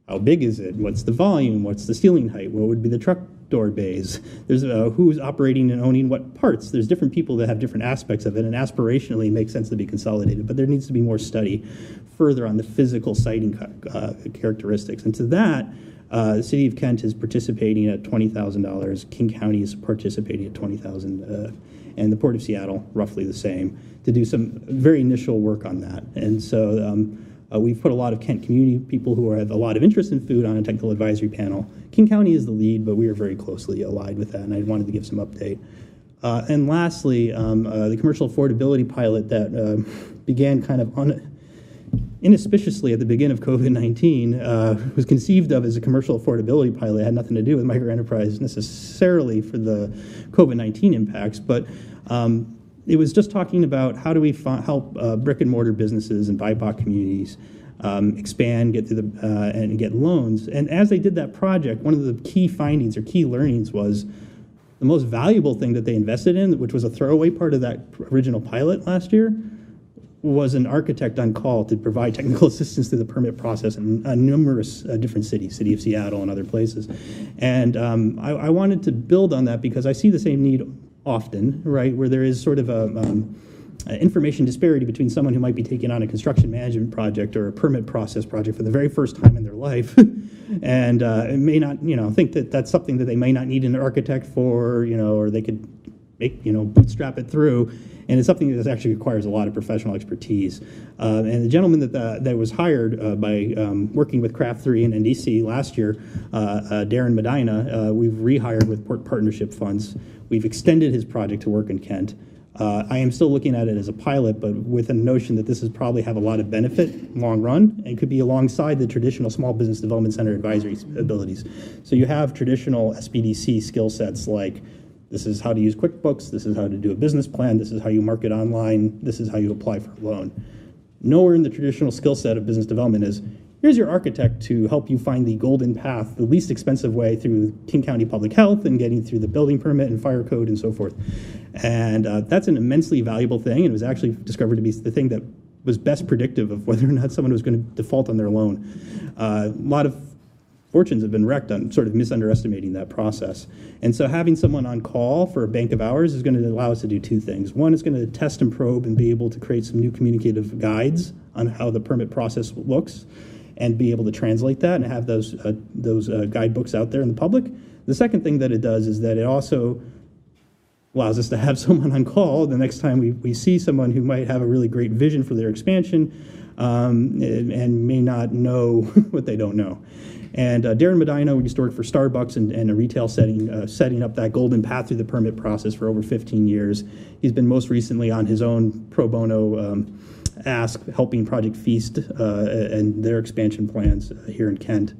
S6: how big is it? What's the volume? What's the ceiling height? What would be the truck door bays? There's who's operating and owning what parts. There's different people that have different aspects of it, and aspirationally it makes sense to be consolidated, but there needs to be more study further on the physical siting characteristics. And to that, the City of Kent is participating at $20,000. King County is participating at $20,000, and the Port of Seattle, roughly the same, to do some very initial work on that. And so we've put a lot of Kent community people who have a lot of interest in food on a technical advisory panel. King County is the lead, but we are very closely allied with that, and I wanted to give some update. And lastly, the commercial affordability pilot that began kind of inauspiciously at the beginning of COVID-19 was conceived of as a commercial affordability pilot. It had nothing to do with microenterprise necessarily for the COVID-19 impacts, but it was just talking about how do we help brick and mortar businesses and BIPOC communities expand, get through and get loans. And as they did that project, one of the key findings or key learnings was the most valuable thing that they invested in, which was a throwaway part of that original pilot last year, was an architect on call to provide technical assistance through the permit process in numerous different cities, City of Seattle and other places. And I wanted to build on that because I see the same need often, right, where there is sort of information disparity between someone who might be taking on a construction management project or a permit process project for the very first time in their life and may not, think that that's something that they may not need an architect for, or they could make, bootstrap it through. And it's something that actually requires a lot of professional expertise. And the gentleman that was hired by working with Craft 3 and NDC last year, Darren Medina, we've rehired with port partnership funds. We've extended his project to work in Kent. I am still looking at it as a pilot, but with a notion that this is probably have a lot of benefit long run and could be alongside the traditional Small Business Development Center advisory abilities. So you have traditional SBDC skill sets like this is how to use QuickBooks, this is how to do a business plan, this is how you market online, this is how you apply for a loan. Nowhere in the traditional skill set of business development is here's your architect to help you find the golden path, the least expensive way through King County Public Health and getting through the building permit and fire code and so forth. And that's an immensely valuable thing. And it was actually discovered to be the thing that was best predictive of whether or not someone was going to default on their loan. A lot of fortunes have been wrecked on sort of misunderestimating that process. And so having someone on call for a bank of hours is going to allow us to do two things. One is going to test and probe and be able to create some new communicative guides on how the permit process looks and be able to translate that and have those guidebooks out there in the public. The second thing that it does is that it also allows us to have someone on call the next time we see someone who might have a really great vision for their expansion and may not know what they don't know. And Darren Medina used to work for Starbucks and a retail setting, setting up that golden path through the permit process for over 15 years. He's been most recently on his own pro bono ask, helping Project Feast and their expansion plans here in Kent.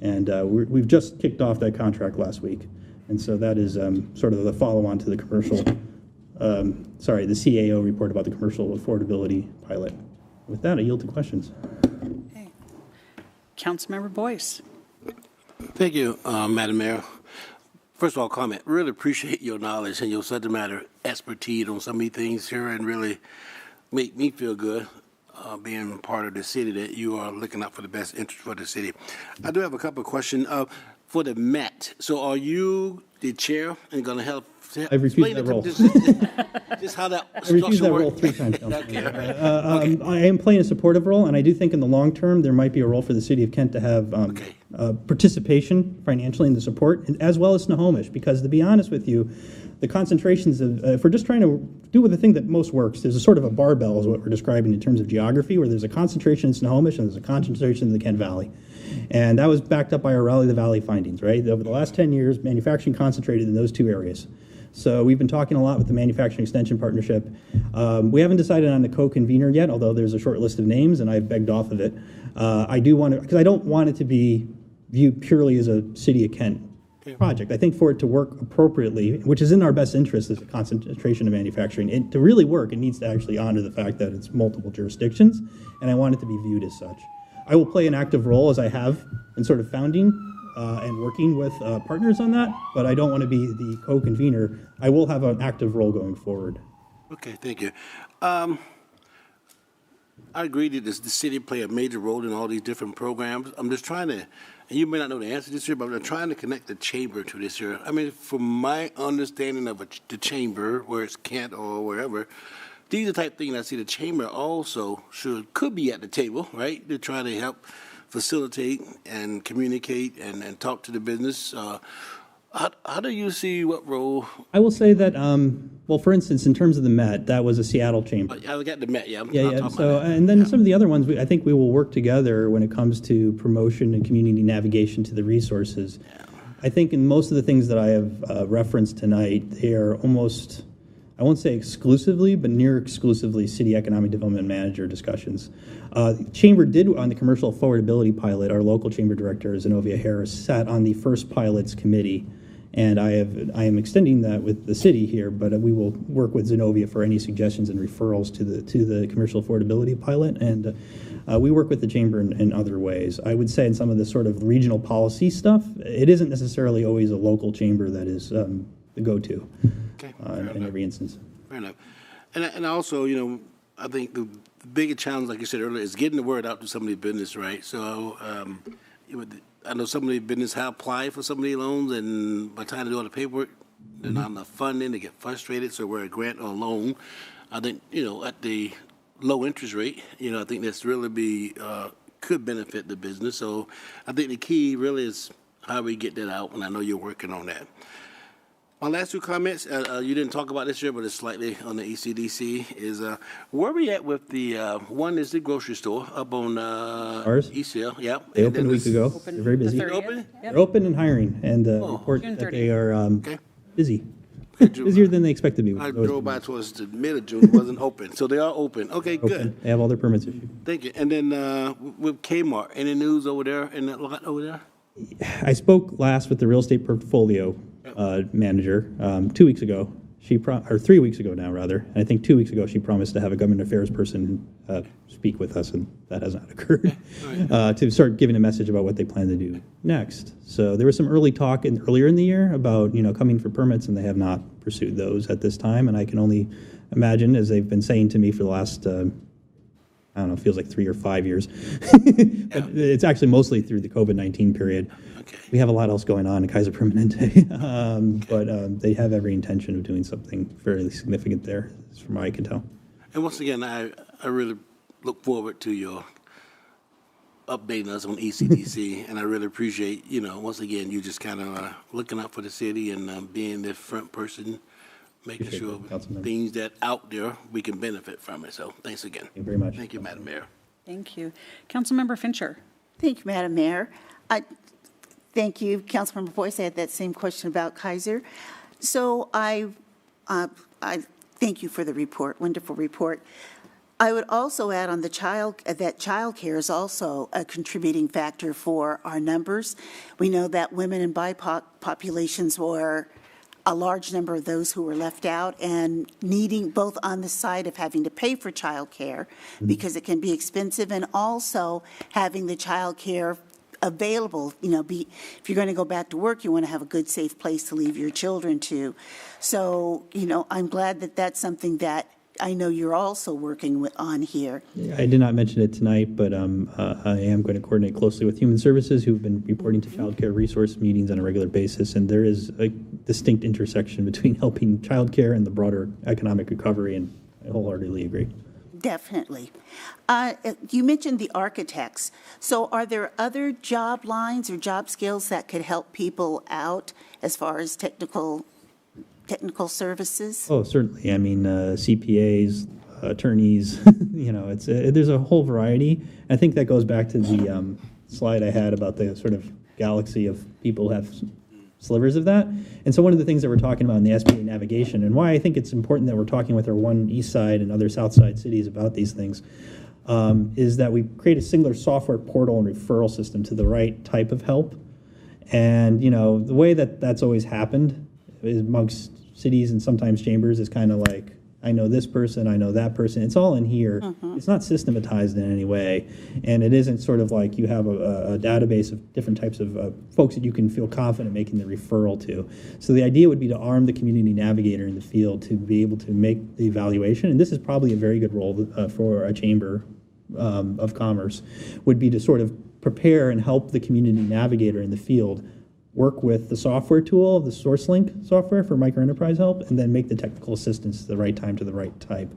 S6: And we've just kicked off that contract last week. And so that is sort of the follow-on to the commercial, the CAO report about the commercial affordability pilot. With that, I yield to questions.
S1: Okay. Councilmember Boyce.
S7: Thank you, Madam Mayor. First of all, comment. Really appreciate your knowledge and your subject matter expertise on so many things here, and really make me feel good being part of the city that you are looking out for the best interest for the city. I do have a couple of questions for the Met. So, are you the chair and going to help?
S6: I've refused that role.
S7: Just how that
S6: I refused that role
S7: works.
S6: 3 times.
S7: Okay.
S6: I am playing a supportive role, and I do think in the long term there might be a role for the city of Kent to have participation financially in the support, as well as Snohomish, because to be honest with you, the concentrations of, if we're just trying to do with the thing that most works, there's a sort of a barbell is what we're describing in terms of geography, where there's a concentration in Snohomish and there's a concentration in the Kent Valley. And that was backed up by our Raleigh the Valley findings, right? Over the last 10 years, manufacturing concentrated in those 2 areas. So we've been talking a lot with the Manufacturing Extension Partnership. We haven't decided on the co-convener yet, although there's a short list of names, and I've begged off of it. I do want to, because I don't want it to be viewed purely as a City of Kent project. I think for it to work appropriately, which is in our best interest as a concentration of manufacturing, to really work, it needs to actually honor the fact that it's multiple jurisdictions, and I want it to be viewed as such. I will play an active role, as I have, in sort of founding and working with partners on that, but I don't want to be the co-convener. I will have an active role going forward.
S7: Okay, thank you. I agree that the city play a major role in all these different programs. I'm just trying to, and you may not know the answer to this year, but I'm trying to connect the chamber to this year. I mean, from my understanding of the chamber, where it's Kent or wherever, these are the type of things I see the chamber also could be at the table, right? To try to help facilitate and communicate and talk to the business. How do you see what role?
S6: I will say that, well, for instance, in terms of the Met, that was a Seattle chamber.
S7: I got the Met, yeah.
S6: Yeah. So, and then some of the other ones, I think we will work together when it comes to promotion and community navigation to the resources. Yeah. I think in most of the things that I have referenced tonight, they are almost, I won't say exclusively, but near exclusively City Economic Development Manager discussions. Chamber did, on the commercial affordability pilot, our local chamber director, Zenobia Harris, sat on the first pilots committee. And I am extending that with the city here, but we will work with Zenobia for any suggestions and referrals to the commercial affordability pilot. And we work with the chamber in other ways. I would say in some of the sort of regional policy stuff, it isn't necessarily always a local chamber that is the go-to in every instance.
S7: Fair enough. And also, you know, I think the biggest challenge, like you said earlier, is getting the word out to somebody's business, right? So I know some of the business have applied for some of these loans, and by the time they do all the paperwork, there's not enough funding. They get frustrated. So where a grant or a loan, I think, you know, at the low interest rate, you know, I think that's really could benefit the business. So I think the key really is how we get that out, and I know you're working on that. My last 2 comments, you didn't talk about this year, but it's slightly on the ECDC, is where we at with the, one is the grocery store up on
S6: Ours?
S7: East Hill, yeah.
S6: They opened a week ago. They're very busy.
S7: Open?
S6: They're open and hiring, and report
S1: June
S6: that they are busy. busier than they expect to be.
S7: I drove by towards the middle of June, it wasn't open, so they are open. Okay, good.
S6: They have all their permits issued.
S7: Thank you. And then with Kmart, any news over there in that lot over there?
S6: I spoke last with the real estate portfolio manager 2 weeks ago. Or 3 weeks ago now, rather. And I think 2 weeks ago she promised to have a government affairs person speak with us, and that has not occurred. To start giving a message about what they plan to do next. So there was some early talk earlier in the year about coming for permits, and they have not pursued those at this time. And I can only imagine, as they've been saying to me for the last I don't know, it feels like 3 or 5 years. But it's actually mostly through the COVID-19 period.
S7: Okay.
S6: We have a lot else going on in Kaiser Permanente, but they have every intention of doing something fairly significant there, from what I can tell.
S7: And once again, I really look forward to your updating us on ECDC, and I really appreciate, once again, you just kind of looking out for the city and being the front person, making
S6: Appreciate
S7: sure
S6: that, Councilmember.
S7: things that out there, we can benefit from it. So thanks again.
S6: Thank you very much.
S7: Thank you, Madam Mayor.
S1: Thank you. Councilmember Fincher.
S8: Thank you, Madam Mayor. Thank you, Councilmember Boyce. I had that same question about Kaiser. So I thank you for the report, wonderful report. I would also add on that childcare is also a contributing factor for our numbers. We know that women and BIPOC populations were a large number of those who were left out and needing both on the side of having to pay for childcare because it can be expensive, and also having the childcare available. If you're going to go back to work, you want to have a good, safe place to leave your children to. So, I'm glad that that's something that I know you're also working on here.
S6: I did not mention it tonight, but I am going to coordinate closely with Human Services, who've been reporting to child care resource meetings on a regular basis, and there is a distinct intersection between helping child care and the broader economic recovery, and I wholeheartedly agree.
S8: Definitely. You mentioned the architects. So are there other job lines or job skills that could help people out as far as technical services?
S6: Oh, certainly. I mean, CPAs, attorneys, there's a whole variety. I think that goes back to the slide I had about the sort of galaxy of people who have slivers of that. And so one of the things that we're talking about in the SBA navigation, and why I think it's important that we're talking with our one East Side and other South Side cities about these things, is that we create a singular software portal and referral system to the right type of help. And, the way that that's always happened is amongst cities and sometimes chambers is kind of like, I know this person, I know that person. It's all in here. It's not systematized in any way. And it isn't sort of like you have a database of different types of folks that you can feel confident making the referral to. So the idea would be to arm the community navigator in the field to be able to make the evaluation. And this is probably a very good role for a chamber of commerce, would be to sort of prepare and help the community navigator in the field work with the software tool, the SourceLink software for microenterprise help, and then make the technical assistance at the right time to the right type.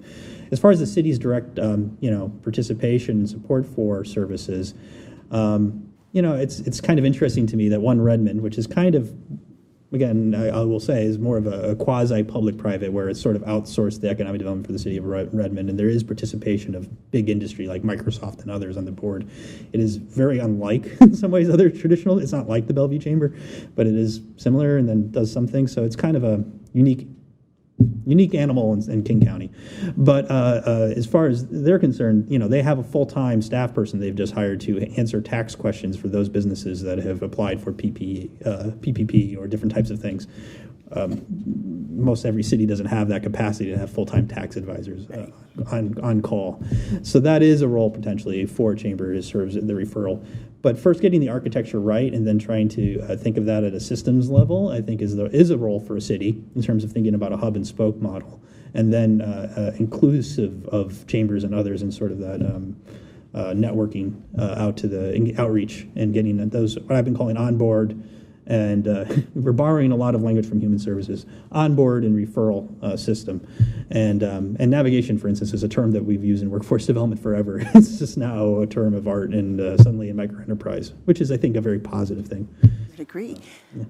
S6: As far as the city's direct, participation and support for services, it's kind of interesting to me that One Redmond, which is kind of, again, I will say, is more of a quasi-public-private, where it's sort of outsourced the economic development for the city of Redmond, and there is participation of big industry like Microsoft and others on the board. It is very unlike, in some ways, other traditional. It's not like the Bellevue Chamber, but it is similar and then does some things. So it's kind of a unique animal in King County. But as far as they're concerned, they have a full-time staff person they've just hired to answer tax questions for those businesses that have applied for PPP or different types of things. Most every city doesn't have that capacity to have full-time tax advisors on call. So that is a role potentially for a chamber, to serve the referral. But first getting the architecture right and then trying to think of that at a systems level, I think is a role for a city in terms of thinking about a hub and spoke model. And then inclusive of chambers and others in sort of that networking out to the outreach and getting those, what I've been calling onboard, and we're borrowing a lot of language from Human Services, onboard and referral system. And navigation, for instance, is a term that we've used in workforce development forever. It's just now a term of art and suddenly in microenterprise, which is, I think, a very positive thing.
S8: I would agree. Yeah.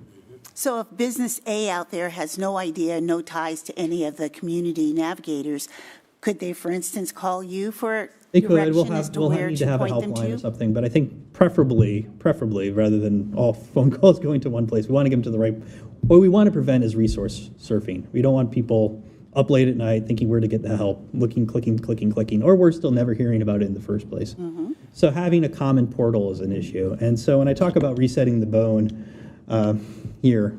S8: So if business A out there has no idea, no ties to any of the community navigators, could they, for instance, call you for
S6: they could.
S8: direction
S6: We'll
S8: as to where
S6: need
S8: to
S6: to have a
S8: point them
S6: helpline
S8: to?
S6: or something. But I think preferably, rather than all phone calls going to one place, we want to get them to the right what we want to prevent is resource surfing. We don't want people up late at night thinking where to get the help, looking, clicking, or we're still never hearing about it in the first place. So having a common portal is an issue. And so when I talk about resetting the bone here,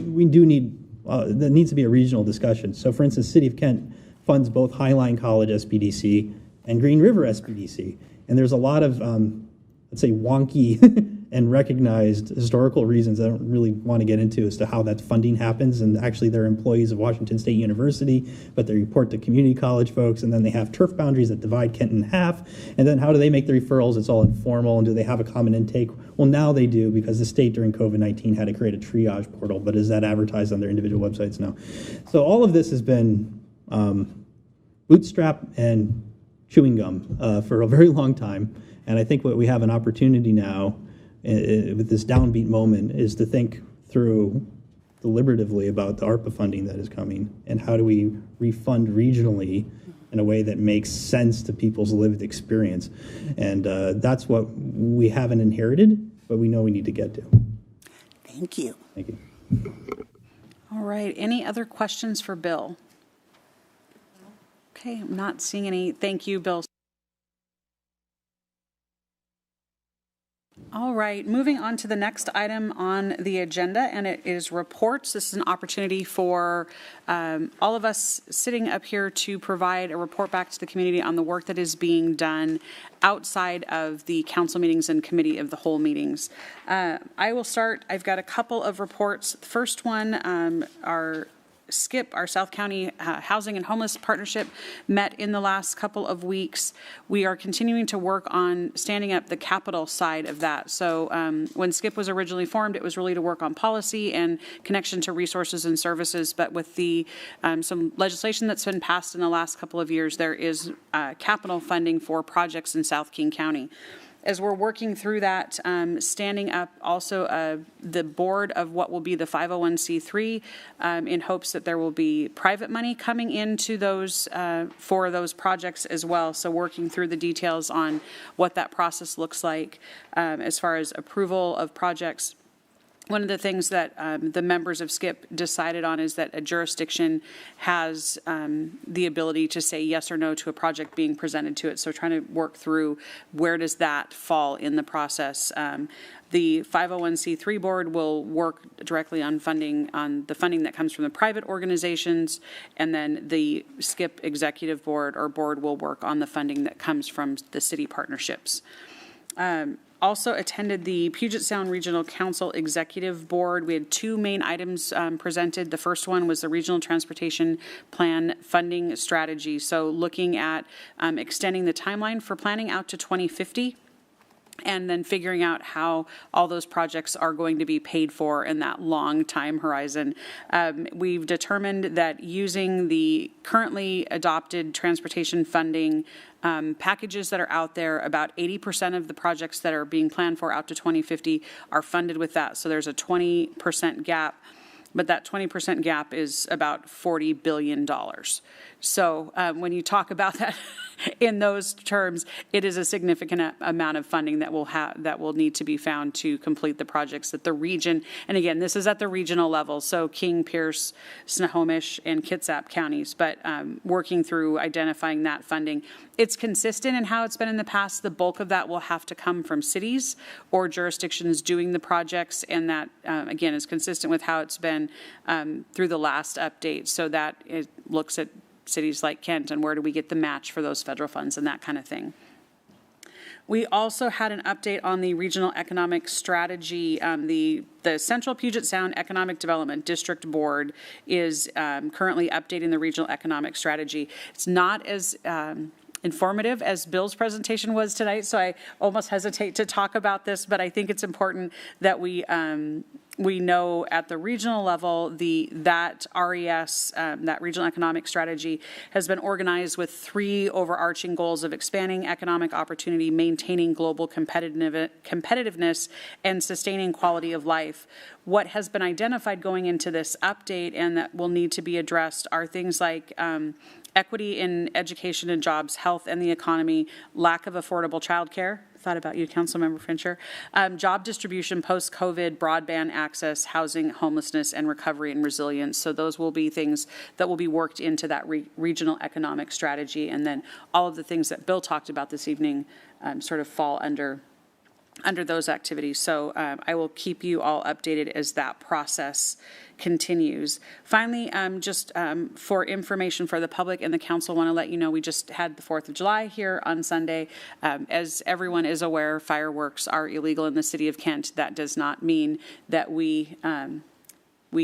S6: we do need, there needs to be a regional discussion. So for instance, City of Kent funds both Highline College SBDC and Green River SBDC. And there's a lot of, let's say, wonky and recognized historical reasons I don't really want to get into as to how that funding happens. And actually they're employees of Washington State University, but they report to community college folks, and then they have turf boundaries that divide Kent in half. And then how do they make the referrals? It's all informal. And do they have a common intake? Well, now they do, because the state during COVID-19 had to create a triage portal, but is that advertised on their individual websites now? So all of this has been bootstrap and chewing gum for a very long time. And I think what we have an opportunity now with this downbeat moment is to think through deliberatively about the ARPA funding that is coming and how do we refund regionally in a way that makes sense to people's lived experience. And that's what we haven't inherited, but we know we need to get to.
S8: Thank you.
S6: Thank you.
S1: All right, any other questions for Bill? Okay, I'm not seeing any. Thank you, Bill. All right, moving on to the next item on the agenda, and it is reports. This is an opportunity for all of us sitting up here to provide a report back to the community on the work that is being done outside of the council meetings and committee of the whole meetings. I will start. I've got a couple of reports. The first one, our SCIP, our South County Housing and Homeless Partnership, met in the last couple of weeks. We are continuing to work on standing up the capital side of that. So when SCIP was originally formed, it was really to work on policy and connection to resources and services. But with the some legislation that's been passed in the last couple of years, there is capital funding for projects in South King County. As we're working through that, standing up also the board of what will be the 501c3 in hopes that there will be private money coming into those for those projects as well. So working through the details on what that process looks like as far as approval of projects. One of the things that the members of SCIP decided on is that a jurisdiction has the ability to say yes or no to a project being presented to it. So trying to work through where does that fall in the process. The 501c3 board will work directly on the funding that comes from the private organizations, and then the SCIP executive board or board will work on the funding that comes from the city partnerships. Also attended the Puget Sound Regional Council Executive Board. We had two main items presented. The first one was the Regional Transportation Plan Funding Strategy. So looking at extending the timeline for planning out to 2050. And then figuring out how all those projects are going to be paid for in that long time horizon. We've determined that using the currently adopted transportation funding packages that are out there, about 80% of the projects that are being planned for out to 2050 are funded with that. So there's a 20% gap. But that 20% gap is about $40 billion. So when you talk about that in those terms, it is a significant amount of funding that will need to be found to complete the projects that the region, and again, this is at the regional level, so King, Pierce, Snohomish, and Kitsap counties, but working through identifying that funding. It's consistent in how it's been in the past. The bulk of that will have to come from cities or jurisdictions doing the projects, and that, again, is consistent with how it's been through the last update. So that it looks at cities like Kent and where do we get the match for those federal funds and that kind of thing. We also had an update on the regional economic strategy. The Central Puget Sound Economic Development District Board is currently updating the regional economic strategy. It's not as informative as Bill's presentation was tonight, so I almost hesitate to talk about this, but I think it's important that we know at the regional level that RES, that regional economic strategy, has been organized with three overarching goals of expanding economic opportunity, maintaining global competitiveness, and sustaining quality of life. What has been identified going into this update and that will need to be addressed are things like equity in education and jobs, health and the economy, lack of affordable childcare, thought about you, Councilmember Fincher. Job distribution, post-COVID, broadband access, housing, homelessness, and recovery and resilience. So those will be things that will be worked into that regional economic strategy. And then all of the things that Bill talked about this evening sort of fall under those activities. So I will keep you all updated as that process continues. Finally, just for information for the public and the council, want to let you know we just had the 4th of July here on Sunday. As everyone is aware, fireworks are illegal in the city of Kent. That does not mean that we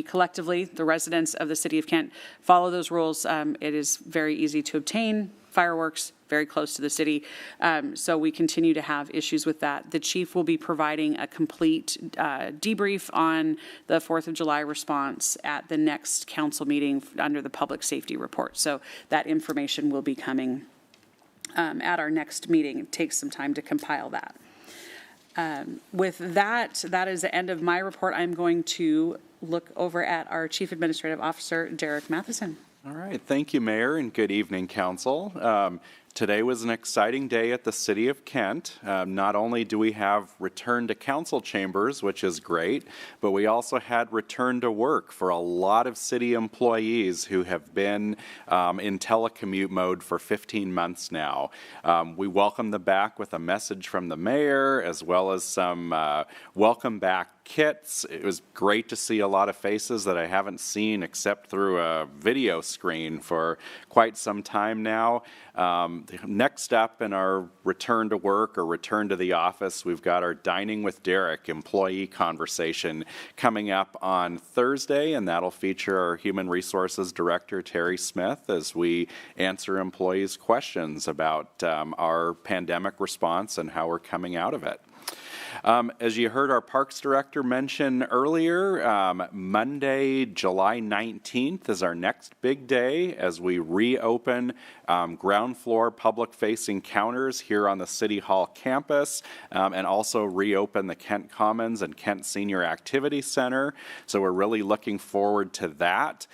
S1: collectively, the residents of the city of Kent, follow those rules. It is very easy to obtain fireworks very close to the city. So we continue to have issues with that. The chief will be providing a complete debrief on the 4th of July response at the next council meeting under the public safety report. So that information will be coming at our next meeting. It takes some time to compile that. With that, that is the end of my report. I'm going to look over at our Chief Administrative Officer, Derek Matheson.
S9: All right. Thank you, Mayor, and good evening, Council. Today was an exciting day at the City of Kent. Not only do we have return to council chambers, which is great, but we also had return to work for a lot of city employees who have been in telecommute mode for 15 months now. We welcome them back with a message from the mayor, as well as some welcome back kits. It was great to see a lot of faces that I haven't seen except through a video screen for quite some time now. Next up in our return to work or return to the office, we've got our Dining with Derek employee conversation coming up on Thursday, and that'll feature our Human Resources Director, Terry Smith, as we answer employees' questions about our pandemic response and how we're coming out of it. As you heard our Parks Director mention earlier, Monday, July 19th is our next big day as we reopen ground floor public-facing counters here on the City Hall campus, and also reopen the Kent Commons and Kent Senior Activity Center. So we're really looking forward to that.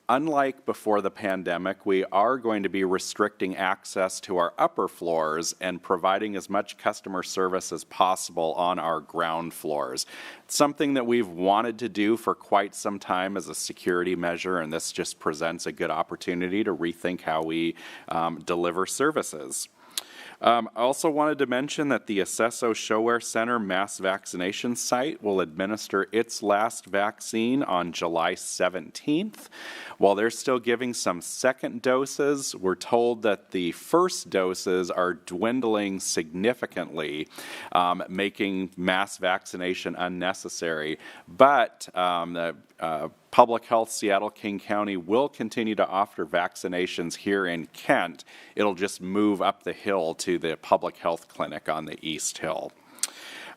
S9: Unlike before the pandemic, we are going to be restricting access to our upper floors and providing as much customer service as possible on our ground floors. It's something that we've wanted to do for quite some time as a security measure, and this just presents a good opportunity to rethink how we deliver services. I also wanted to mention that the Acesso Showware Center mass vaccination site will administer its last vaccine on July 17th. While they're still giving some second doses, we're told that the first doses are dwindling significantly, making mass vaccination unnecessary. But Public Health Seattle King County will continue to offer vaccinations here in Kent. It'll just move up the hill to the public health clinic on the East Hill.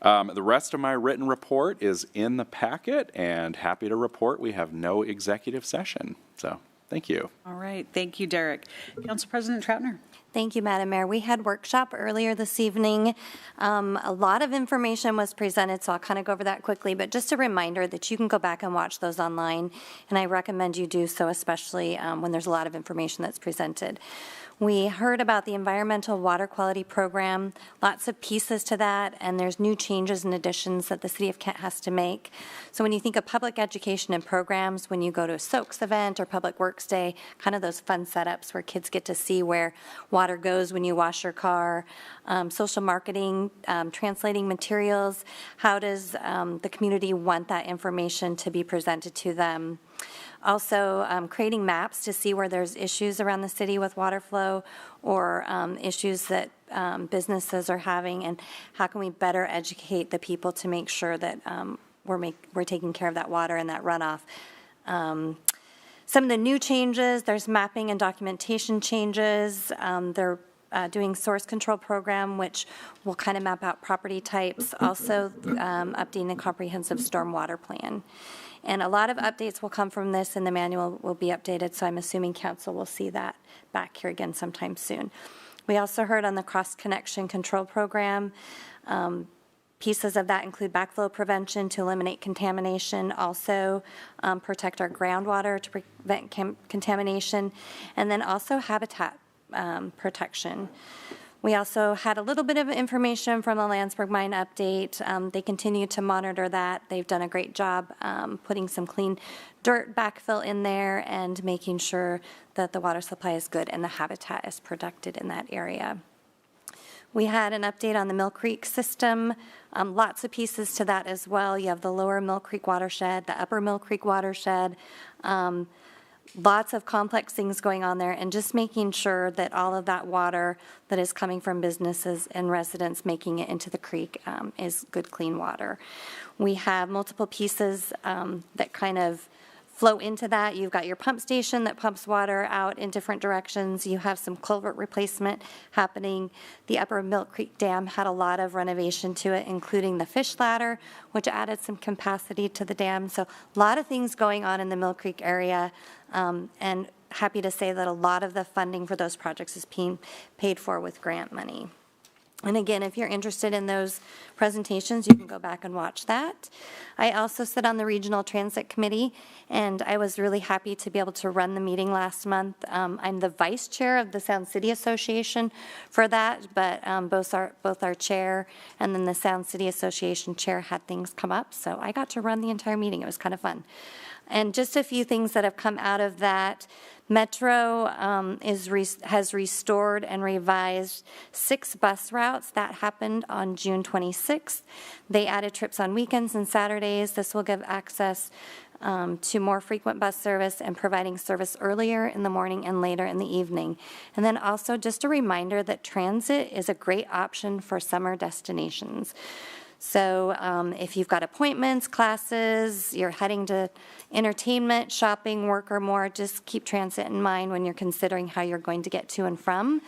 S9: The rest of my written report is in the packet, and happy to report we have no executive session. So thank you.
S1: All right. Thank you, Derek. Council President Troutner.
S3: Thank you, Madam Mayor. We had workshop earlier this evening. A lot of information was presented, so I'll kind of go over that quickly, but just a reminder that you can go back and watch those online, and I recommend you do so, especially when there's a lot of information that's presented. We heard about the Environmental Water Quality Program, lots of pieces to that, and there's new changes and additions that the City of Kent has to make. So when you think of public education and programs, when you go to a SOAKS event or Public Works Day, kind of those fun setups where kids get to see where water goes when you wash your car, social marketing, translating materials, how does the community want that information to be presented to them? Also, creating maps to see where there's issues around the city with water flow or issues that businesses are having, and how can we better educate the people to make sure that we're taking care of that water and that runoff. Some of the new changes, there's mapping and documentation changes. They're doing source control program, which will kind of map out property types. Also, updating the comprehensive stormwater plan. And a lot of updates will come from this, and the manual will be updated, so I'm assuming council will see that back here again sometime soon. We also heard on the cross-connection control program. Pieces of that include backflow prevention to eliminate contamination, also protect our groundwater to prevent contamination, and then also habitat protection. We also had a little bit of information from the Landsberg mine update. They continue to monitor that. They've done a great job putting some clean dirt backfill in there and making sure that the water supply is good and the habitat is protected in that area. We had an update on the Mill Creek system, lots of pieces to that as well. You have the lower Mill Creek watershed, the upper Mill Creek watershed, lots of complex things going on there, and just making sure that all of that water that is coming from businesses and residents making it into the creek is good, clean water. We have multiple pieces that kind of flow into that. You've got your pump station that pumps water out in different directions. You have some culvert replacement happening. The Upper Milk Creek Dam had a lot of renovation to it, including the fish ladder, which added some capacity to the dam. So a lot of things going on in the Mill Creek area, and happy to say that a lot of the funding for those projects is being paid for with grant money. And again, if you're interested in those presentations, you can go back and watch that. I also sit on the Regional Transit Committee, and I was really happy to be able to run the meeting last month. I'm the vice chair of the Sound City Association for that, but both our chair and then the Sound City Association chair had things come up, so I got to run the entire meeting. It was kind of fun. And just a few things that have come out of that. Metro has restored and revised 6 bus routes. That happened on June 26th. They added trips on weekends and Saturdays. This will give access to more frequent bus service and providing service earlier in the morning and later in the evening. And then also just a reminder that transit is a great option for summer destinations. So if you've got appointments, classes, you're heading to entertainment, shopping, work, or more, just keep transit in mind when you're considering how you're going to get to and from.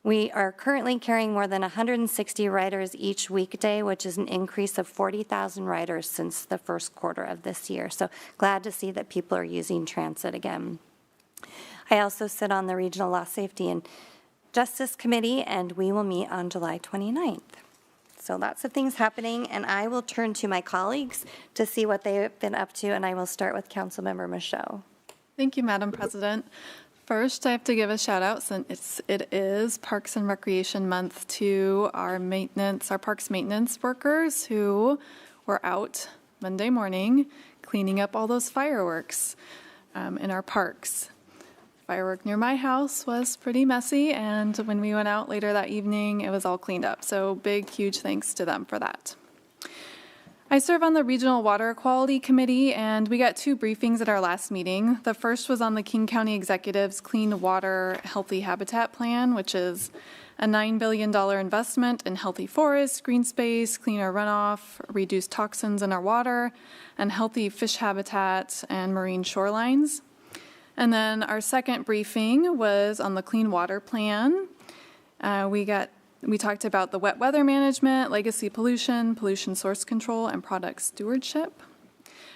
S3: We are currently carrying more than 160 riders each weekday, which is an increase of 40,000 riders since the first quarter of this year. So glad to see that people are using transit again. I also sit on the Regional Law Safety and Justice Committee, and we will meet on July 29th. So lots of things happening, and I will turn to my colleagues to see what they have been up to, and I will start with Councilmember Michaud.
S10: Thank you, Madam President. First, I have to give a shout out since it is Parks and Recreation Month to our parks maintenance workers who were out Monday morning cleaning up all those fireworks in our parks. Firework near my house was pretty messy, and when we went out later that evening, it was all cleaned up. So big, huge thanks to them for that. I serve on the Regional Water Quality Committee, and we got 2 briefings at our last meeting. The first was on the King County Executive's Clean Water Healthy Habitat Plan, which is a $9 billion investment in healthy forests, green space, cleaner runoff, reduced toxins in our water, and healthy fish habitat and marine shorelines. And then our second briefing was on the Clean Water Plan. We talked about the wet weather management, legacy pollution, pollution source control, and product stewardship.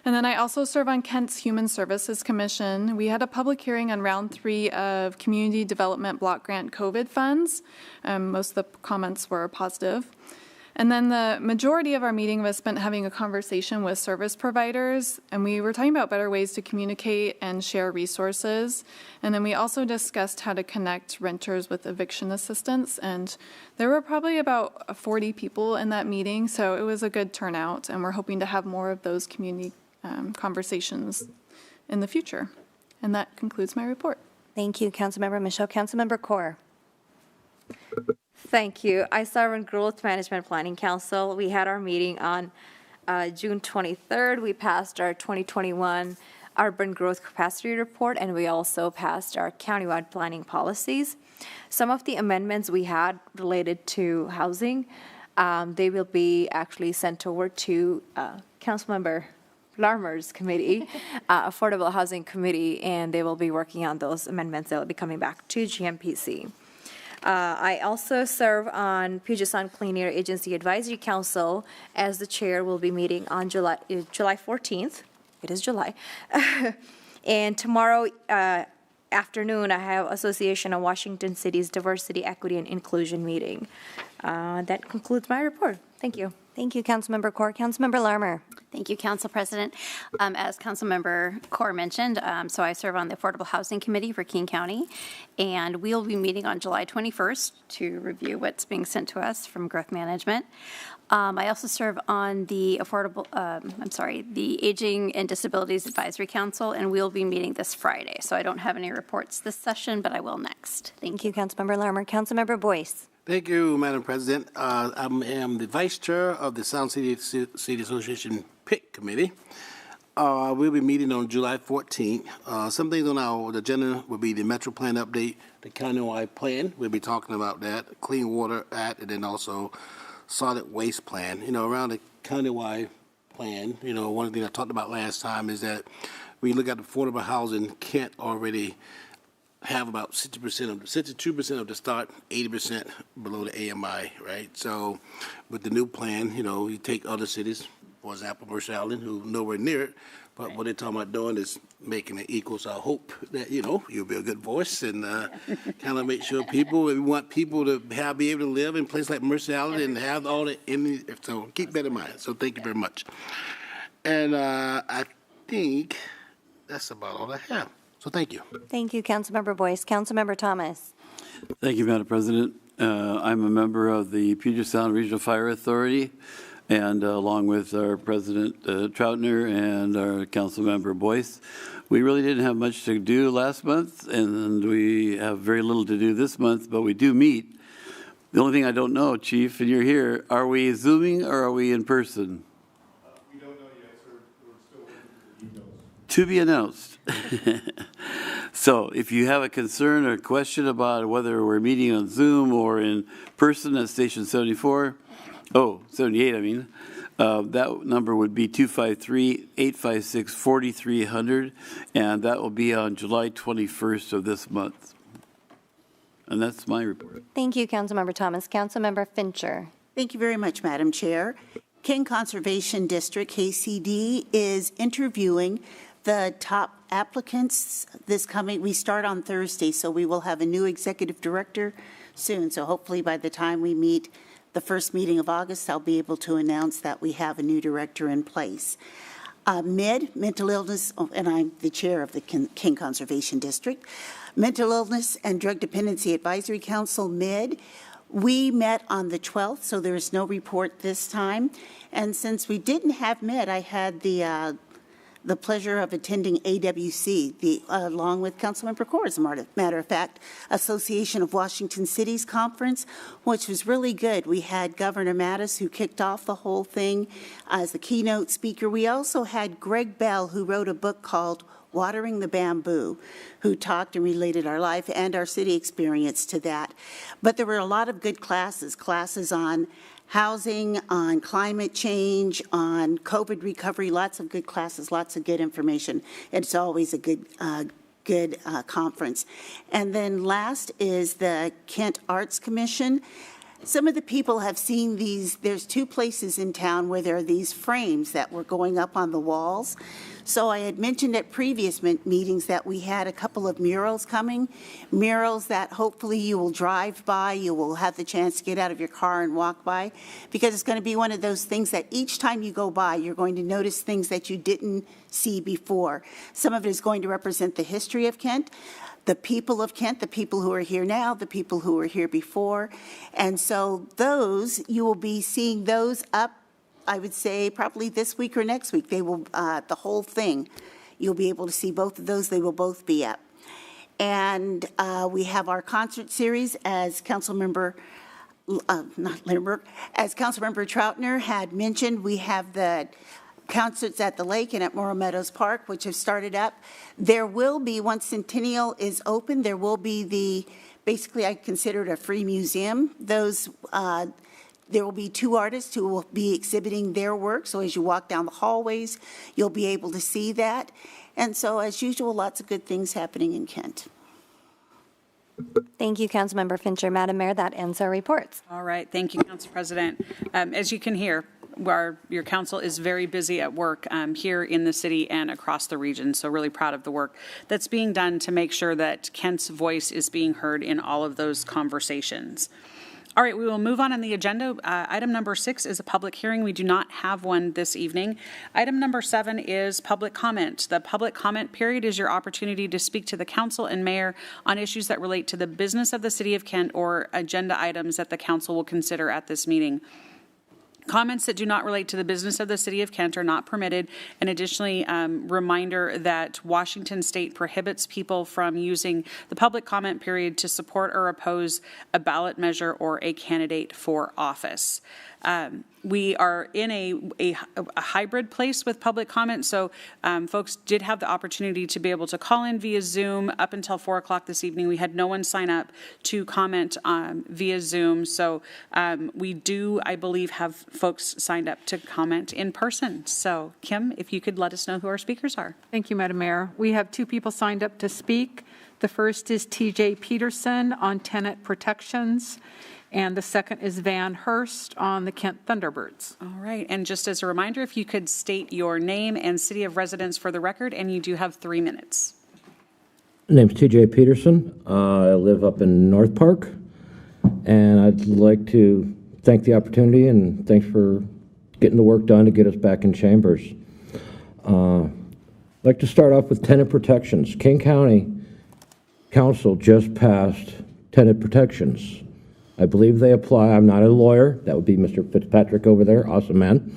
S10: And then I also serve on Kent's Human Services Commission. We had a public hearing on round 3 of Community Development Block Grant COVID funds. Most of the comments were positive. And then the majority of our meeting was spent having a conversation with service providers, and we were talking about better ways to communicate and share resources. And then we also discussed how to connect renters with eviction assistance, and there were probably about 40 people in that meeting, so it was a good turnout, and we're hoping to have more of those community conversations in the future. And that concludes my report.
S3: Thank you, Councilmember Michaud. Councilmember Kaur.
S5: Thank you. I serve on Growth Management Planning Council. We had our meeting on June 23rd. We passed our 2021 Urban Growth Capacity Report, and we also passed our countywide planning policies. Some of the amendments we had related to housing, they will be actually sent over to Councilmember Larmer's committee, Affordable Housing Committee, and they will be working on those amendments that will be coming back to GMPC. I also serve on Puget Sound Clean Air Agency Advisory Council as the chair. Will be meeting on July 14th. It is July. And tomorrow afternoon, I have Association of Washington City's Diversity, Equity, and Inclusion meeting. That concludes my report. Thank you.
S3: Thank you, Councilmember Core. Councilmember Larmer.
S11: Thank you, Council President. As Councilmember Core mentioned, so I serve on the Affordable Housing Committee for King County, and we'll be meeting on July 21st to review what's being sent to us from Growth Management. I also serve on the the Aging and Disabilities Advisory Council, and we'll be meeting this Friday. So I don't have any reports this session, but I will next.
S3: Thank you, Councilmember Larmer. Councilmember Boyce.
S7: Thank you, Madam President. I am the Vice Chair of the Sound City Association PIC Committee. We'll be meeting on July 14th. Some things on our agenda will be the Metro Plan update, the countywide plan. We'll be talking about that, Clean Water Act, and then also solid waste plan. Around the countywide plan, one of the things I talked about last time is that we look at affordable housing, Kent already have about 62% of the start, 80% below the AMI, right? So with the new plan, you take other cities, for example, Mercer Island, who nowhere near it, but what they're talking about doing is making it equal. So I hope that, you'll be a good voice and kind of make sure we want people to be able to live in places like Mercer Island and have all the, so keep that in mind. So thank you very much. And I think that's about all I have. So thank you.
S3: Thank you, Councilmember Boyce. Councilmember Thomas.
S12: Thank you, Madam President. I'm a member of the Puget Sound Regional Fire Authority, and along with our President Troutner and our Councilmember Boyce, we really didn't have much to do last month, and we have very little to do this month, but we do meet. The only thing I don't know, Chief, and you're here, are we Zooming or are we in person?
S13: We don't know yet, sir. We're still waiting for the details.
S12: To be announced. So if you have a concern or question about whether we're meeting on Zoom or in person at Station 78, I mean, that number would be 253-856-4300, and that will be on July 21st of this month. And that's my report.
S3: Thank you, Councilmember Thomas. Councilmember Fincher.
S8: Thank you very much, Madam Chair. King Conservation District, KCD, is interviewing the top applicants we start on Thursday, so we will have a new executive director soon. So hopefully by the time we meet the first meeting of August, I'll be able to announce that we have a new director in place. Mental illness, and I'm the chair of the King Conservation District. Mental Illness and Drug Dependency Advisory Council, we met on the 12th, so there is no report this time. And since we didn't have I had the pleasure of attending AWC, along with Councilmember Core, as a matter of fact, Association of Washington Cities Conference, which was really good. We had Governor Meadows, who kicked off the whole thing as the keynote speaker. We also had Greg Bell, who wrote a book called Watering the Bamboo, who talked and related our life and our city experience to that. But there were a lot of good classes on housing, on climate change, on COVID recovery, lots of good classes, lots of good information. It's always a good conference. And then last is the Kent Arts Commission. Some of the people have seen there's two places in town where there are these frames that were going up on the walls. So I had mentioned at previous meetings that we had a couple of murals coming, murals that hopefully you will drive by, you will have the chance to get out of your car and walk by, because it's going to be one of those things that each time you go by, you're going to notice things that you didn't see before. Some of it is going to represent the history of Kent, the people of Kent, the people who are here now, the people who were here before. And so you will be seeing those up, I would say probably this week or next week. They will, the whole thing, you'll be able to see both of those. They will both be up. And we have our concert series, as Councilmember Troutner had mentioned. We have the concerts at the lake and at Morrow Meadows Park, which have started up. There will be, once Centennial is open, there will be basically I consider it a free museum. There will be two artists who will be exhibiting their work. So as you walk down the hallways, you'll be able to see that. And so as usual, lots of good things happening in Kent.
S3: Thank you, Councilmember Fincher. Madam Mayor, that ends our reports.
S1: All right. Thank you, Council President. As you can hear, your council is very busy at work here in the city and across the region. So really proud of the work that's being done to make sure that Kent's voice is being heard in all of those conversations. All right, we will move on the agenda. Item number 6 is a public hearing. We do not have one this evening. Item number 7 is public comment. The public comment period is your opportunity to speak to the council and mayor on issues that relate to the business of the City of Kent or agenda items that the council will consider at this meeting. Comments that do not relate to the business of the City of Kent are not permitted. And additionally, reminder that Washington State prohibits people from using the public comment period to support or oppose a ballot measure or a candidate for office. We are in a hybrid place with public comment, so folks did have the opportunity to be able to call in via Zoom up until 4 o'clock this evening. We had no one sign up to comment via Zoom, so we do, I believe, have folks signed up to comment in person. So, Kim, if you could let us know who our speakers are.
S2: Thank you, Madam Mayor. We have 2 people signed up to speak. The first is T.J. Peterson on Tenant Protections, and the second is Van Hurst on the Kent Thunderbirds.
S1: All right, and just as a reminder, if you could state your name and city of residence for the record, and you do have 3 minutes.
S14: My name's T.J. Peterson. I live up in North Park, and I'd like to thank the opportunity and thanks for getting the work done to get us back in chambers. I'd like to start off with tenant protections. King County Council just passed tenant protections. I believe they apply. I'm not a lawyer. That would be Mr. Fitzpatrick over there. Awesome man.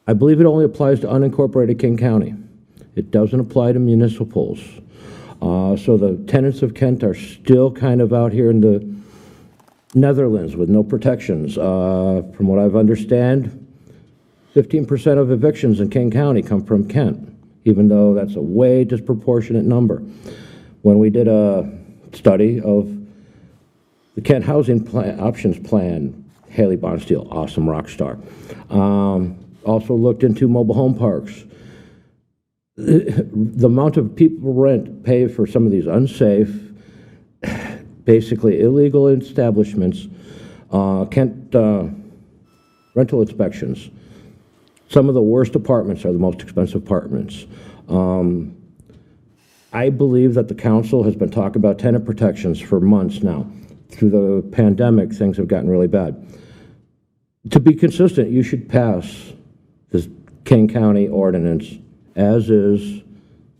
S14: I believe it only applies to unincorporated King County. It doesn't apply to municipals. So the tenants of Kent are still kind of out here in the Netherlands with no protections. From what I've understand, 15% of evictions in King County come from Kent, even though that's a way disproportionate number. When we did a study of the Kent Housing Options Plan, Haley Bonsteel, awesome rock star. Also looked into mobile home parks. The amount of people pay for some of these unsafe, basically illegal establishments, Kent rental inspections. Some of the worst apartments are the most expensive apartments. I believe that the council has been talking about tenant protections for months now. Through the pandemic, things have gotten really bad. To be consistent, you should pass this King County ordinance as is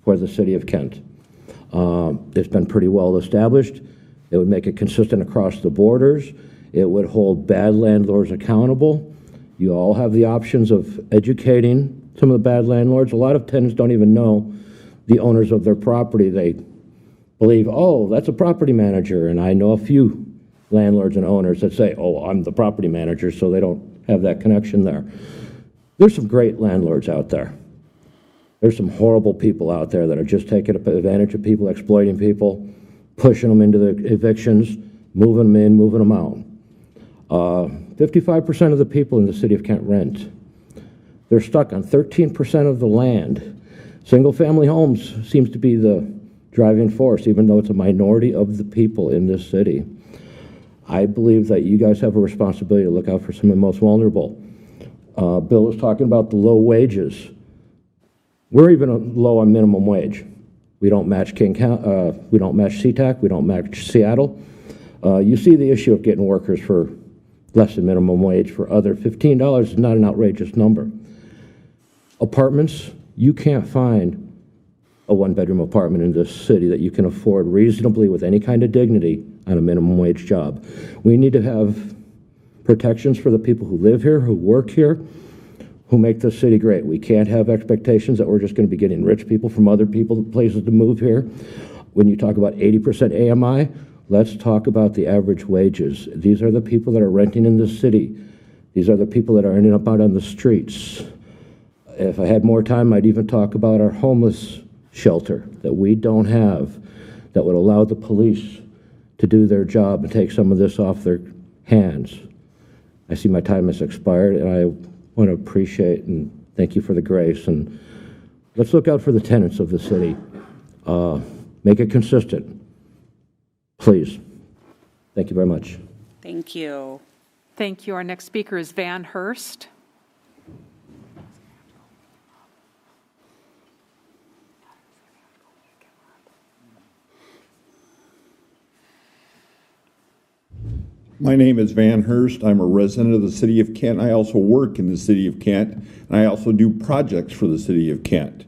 S14: for the City of Kent. It's been pretty well established. It would make it consistent across the borders. It would hold bad landlords accountable. You all have the options of educating some of the bad landlords. A lot of tenants don't even know the owners of their property. They believe, oh, that's a property manager. And I know a few landlords and owners that say, oh, I'm the property manager, so they don't have that connection there. There's some great landlords out there. There's some horrible people out there that are just taking advantage of people, exploiting people, pushing them into the evictions, moving them in, moving them out. 55% of the people in the City of Kent rent. They're stuck on 13% of the land. Single-family homes seems to be the driving force, even though it's a minority of the people in this city. I believe that you guys have a responsibility to look out for some of the most vulnerable. Bill was talking about the low wages. We're even low on minimum wage. We don't match we don't match CTAC, we don't match Seattle. You see the issue of getting workers for less than minimum wage for other. $15 is not an outrageous number. Apartments, you can't find a one-bedroom apartment in this city that you can afford reasonably with any kind of dignity on a minimum wage job. We need to have protections for the people who live here, who work here, who make this city great. We can't have expectations that we're just going to be getting rich people from other places to move here. When you talk about 80% AMI, let's talk about the average wages. These are the people that are renting in this city. These are the people that are ending up out on the streets. If I had more time, I'd even talk about our homeless shelter that we don't have, that would allow the police to do their job and take some of this off their hands. I see my time has expired, and I want to appreciate and thank you for the grace. And let's look out for the tenants of the city. Make it consistent, please. Thank you very much.
S1: Thank you.
S2: Thank you. Our next speaker is Van Hurst.
S13: My name is Van Hurst. I'm a resident of the City of Kent. I also work in the City of Kent, and I also do projects for the City of Kent.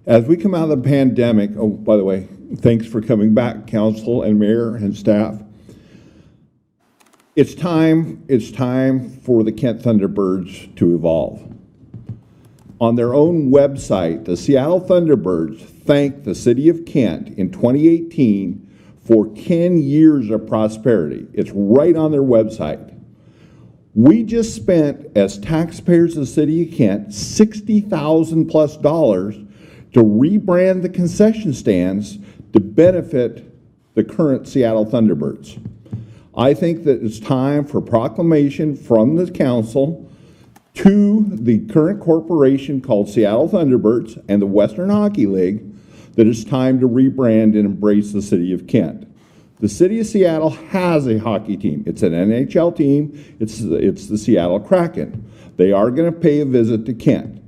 S13: As we come out of the pandemic, oh, by the way, thanks for coming back, Council and Mayor and staff. It's time for the Kent Thunderbirds to evolve. On their own website, the Seattle Thunderbirds thanked the City of Kent in 2018 for 10 years of prosperity. It's right on their website. We just spent, as taxpayers of the City of Kent, $60,000 plus to rebrand the concession stands to benefit the current Seattle Thunderbirds. I think that it's time for proclamation from the council to the current corporation called Seattle Thunderbirds and the Western Hockey League that it's time to rebrand and embrace the City of Kent. The City of Seattle has a hockey team. It's an NHL team. It's the Seattle Kraken. They are going to pay a visit to Kent.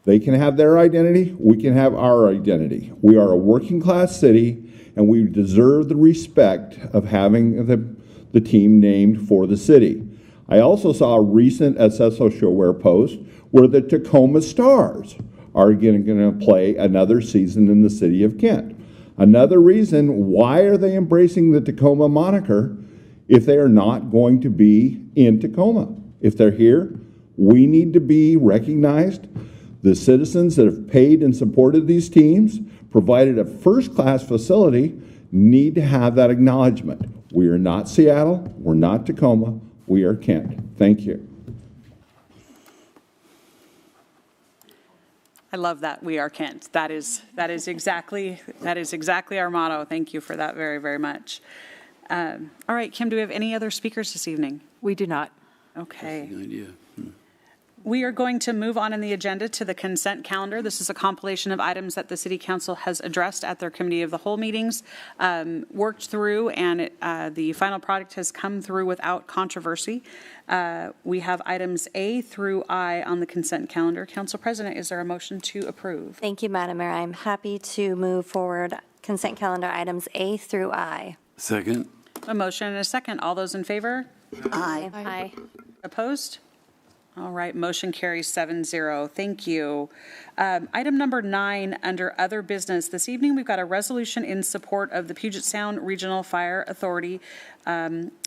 S13: They can have their identity. We can have our identity. We are a working class city, and we deserve the respect of having the team named for the city. I also saw a recent Assessoware post where the Tacoma Stars are going to play another season in the City of Kent. Another reason, why are they embracing the Tacoma moniker if they are not going to be in Tacoma? If they're here, we need to be recognized. The citizens that have paid and supported these teams, provided a first-class facility, need to have that acknowledgement. We are not Seattle, we're not Tacoma, we are Kent. Thank you.
S1: I love that. We are Kent. That is exactly our motto. Thank you for that very, very much. All right, Kim, do we have any other speakers this evening?
S2: We do not.
S1: Okay.
S12: Good idea.
S1: We are going to move on in the agenda to the consent calendar. This is a compilation of items that the City Council has addressed at their Committee of the Whole meetings, worked through, and the final product has come through without controversy. We have items A through I on the consent calendar. Council President, is there a motion to approve?
S3: Thank you, Madam Mayor. I'm happy to move forward consent calendar items A through I.
S12: Second.
S1: A motion and a second. All those in favor?
S8: Aye.
S11: Aye.
S1: Opposed? All right, motion carries 7-0. Thank you. Item number 9 under other business. This evening we've got a resolution in support of the Puget Sound Regional Fire Authority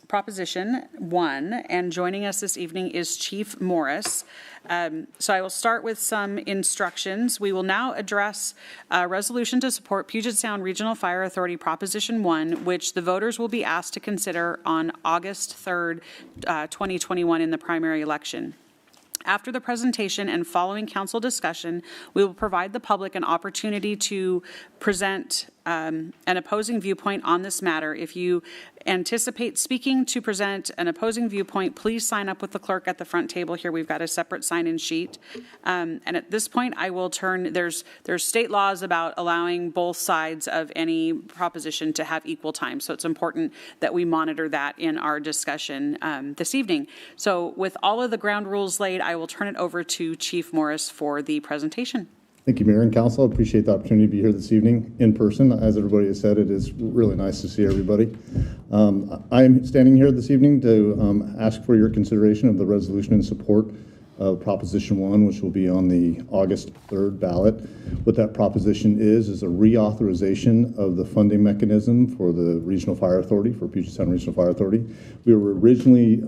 S1: Proposition 1, and joining us this evening is Chief Morris. So I will start with some instructions. We will now address a resolution to support Puget Sound Regional Fire Authority Proposition 1, which the voters will be asked to consider on August 3rd, 2021 in the primary election. After the presentation and following council discussion, we will provide the public an opportunity to present an opposing viewpoint on this matter. If you anticipate speaking to present an opposing viewpoint, please sign up with the clerk at the front table here. We've got a separate sign-in sheet. And at this point, I will turn, there's state laws about allowing both sides of any proposition to have equal time. So it's important that we monitor that in our discussion this evening. So with all of the ground rules laid, I will turn it over to Chief Morris for the presentation.
S13: Thank you, Mayor and Council. I appreciate the opportunity to be here this evening in person. As everybody has said, it is really nice to see everybody. I am standing here this evening to ask for your consideration of the resolution in support of Proposition 1, which will be on the August 3rd ballot. What that proposition is a reauthorization of the funding mechanism for the Regional Fire Authority, for Puget Sound Regional Fire Authority. We were originally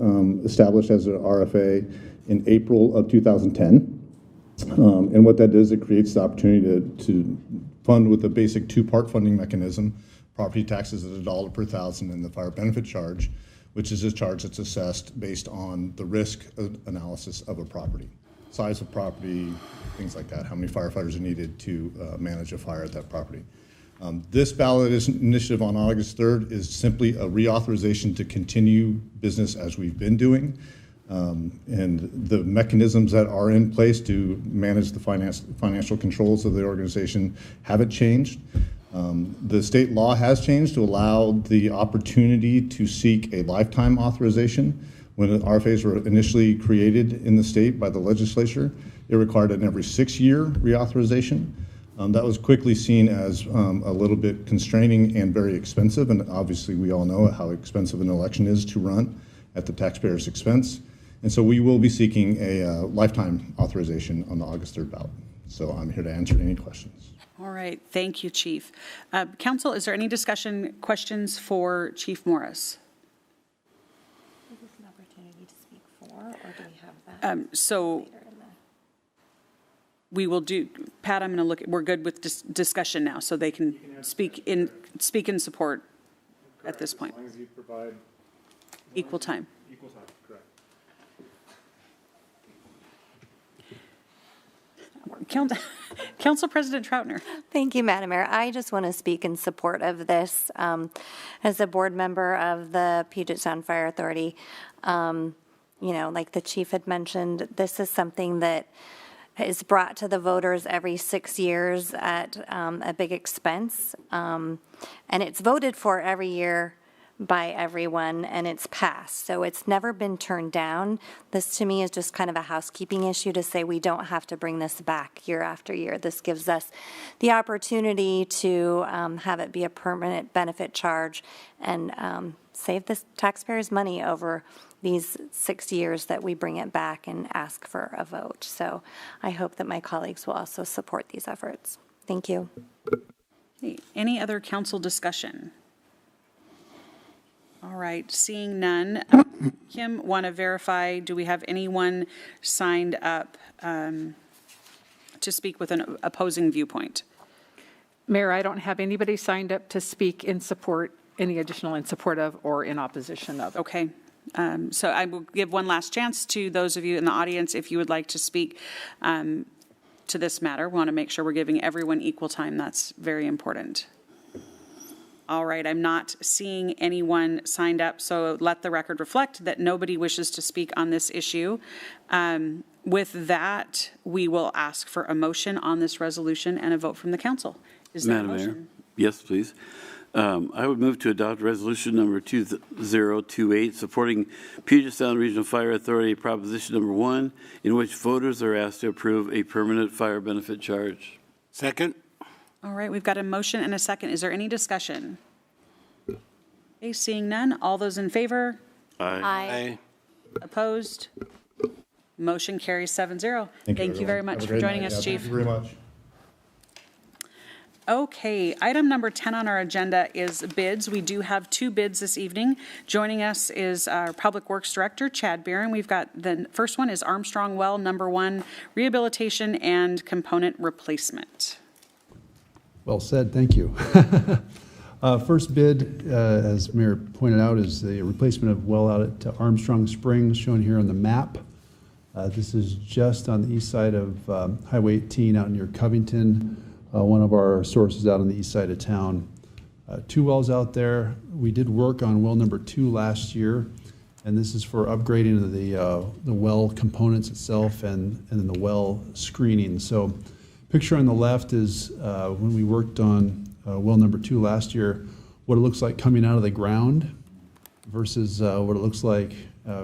S13: established as an RFA in April of 2010. And what that does, it creates the opportunity to fund with a basic two-part funding mechanism, property taxes at $1 per thousand, and the fire benefit charge, which is a charge that's assessed based on the risk analysis of a property, size of property, things like that, how many firefighters are needed to manage a fire at that property. This ballot initiative on August 3rd is simply a reauthorization to continue business as we've been doing. And the mechanisms that are in place to manage the financial controls of the organization haven't changed. The state law has changed to allow the opportunity to seek a lifetime authorization. When RFAs were initially created in the state by the legislature, it required an every 6-year reauthorization.
S15: That was quickly seen as a little bit constraining and very expensive, and obviously we all know how expensive an election is to run at the taxpayer's expense. And so we will be seeking a lifetime authorization on the August 3rd ballot. So I'm here to answer any questions.
S1: All right, thank you, Chief. Council, is there any discussion questions for Chief Morris?
S3: Is this an opportunity to speak for, or do we have that?
S1: So we will do, Pat, I'm going to look, we're good with discussion now, so they can speak in support at this point.
S16: As long as you provide
S1: equal time.
S16: Equal time, correct.
S1: Council President Troutner.
S3: Thank you, Madam Mayor. I just want to speak in support of this. As a board member of the Puget Sound Fire Authority, like the chief had mentioned, this is something that is brought to the voters every 6 years at a big expense. And it's voted for every year by everyone, and it's passed. So it's never been turned down. This, to me, is just kind of a housekeeping issue to say we don't have to bring this back year after year. This gives us the opportunity to have it be a permanent benefit charge and save the taxpayers' money over these 6 years that we bring it back and ask for a vote. So I hope that my colleagues will also support these efforts. Thank you.
S1: Okay. Any other council discussion? All right, seeing none. Kim, want to verify, do we have anyone signed up to speak with an opposing viewpoint?
S2: Mayor, I don't have anybody signed up to speak in support, any additional in support of or in opposition of.
S1: Okay. So I will give one last chance to those of you in the audience if you would like to speak to this matter. We want to make sure we're giving everyone equal time. That's very important. All right, I'm not seeing anyone signed up, so let the record reflect that nobody wishes to speak on this issue. With that, we will ask for a motion on this resolution and a vote from the council. Is there a motion?
S12: Madam Mayor, yes, please. I would move to adopt resolution number 2028 supporting Puget Sound Regional Fire Authority proposition number 1, in which voters are asked to approve a permanent fire benefit charge.
S7: Second.
S1: All right, we've got a motion and a second. Is there any discussion? Okay, seeing none. All those in favor?
S12: Aye.
S1: Opposed? Motion carries 7-0.
S15: Thank
S1: you very much for joining us, Chief.
S15: Thank you very much.
S1: Okay, item number 10 on our agenda is bids. We do have 2 bids this evening. Joining us is our Public Works Director, Chad Barron. We've got the first one is Armstrong Well, number 1, rehabilitation and component replacement.
S17: Well said, thank you. First bid, as Mayor pointed out, is the replacement of well out at Armstrong Springs, shown here on the map. This is just on the east side of Highway 18 out near Covington, one of our sources out on the east side of town. 2 wells out there. We did work on well number 2 last year, and this is for upgrading the well components itself and then the well screening. So picture on the left is when we worked on well number 2 last year, what it looks like coming out of the ground versus what it looks like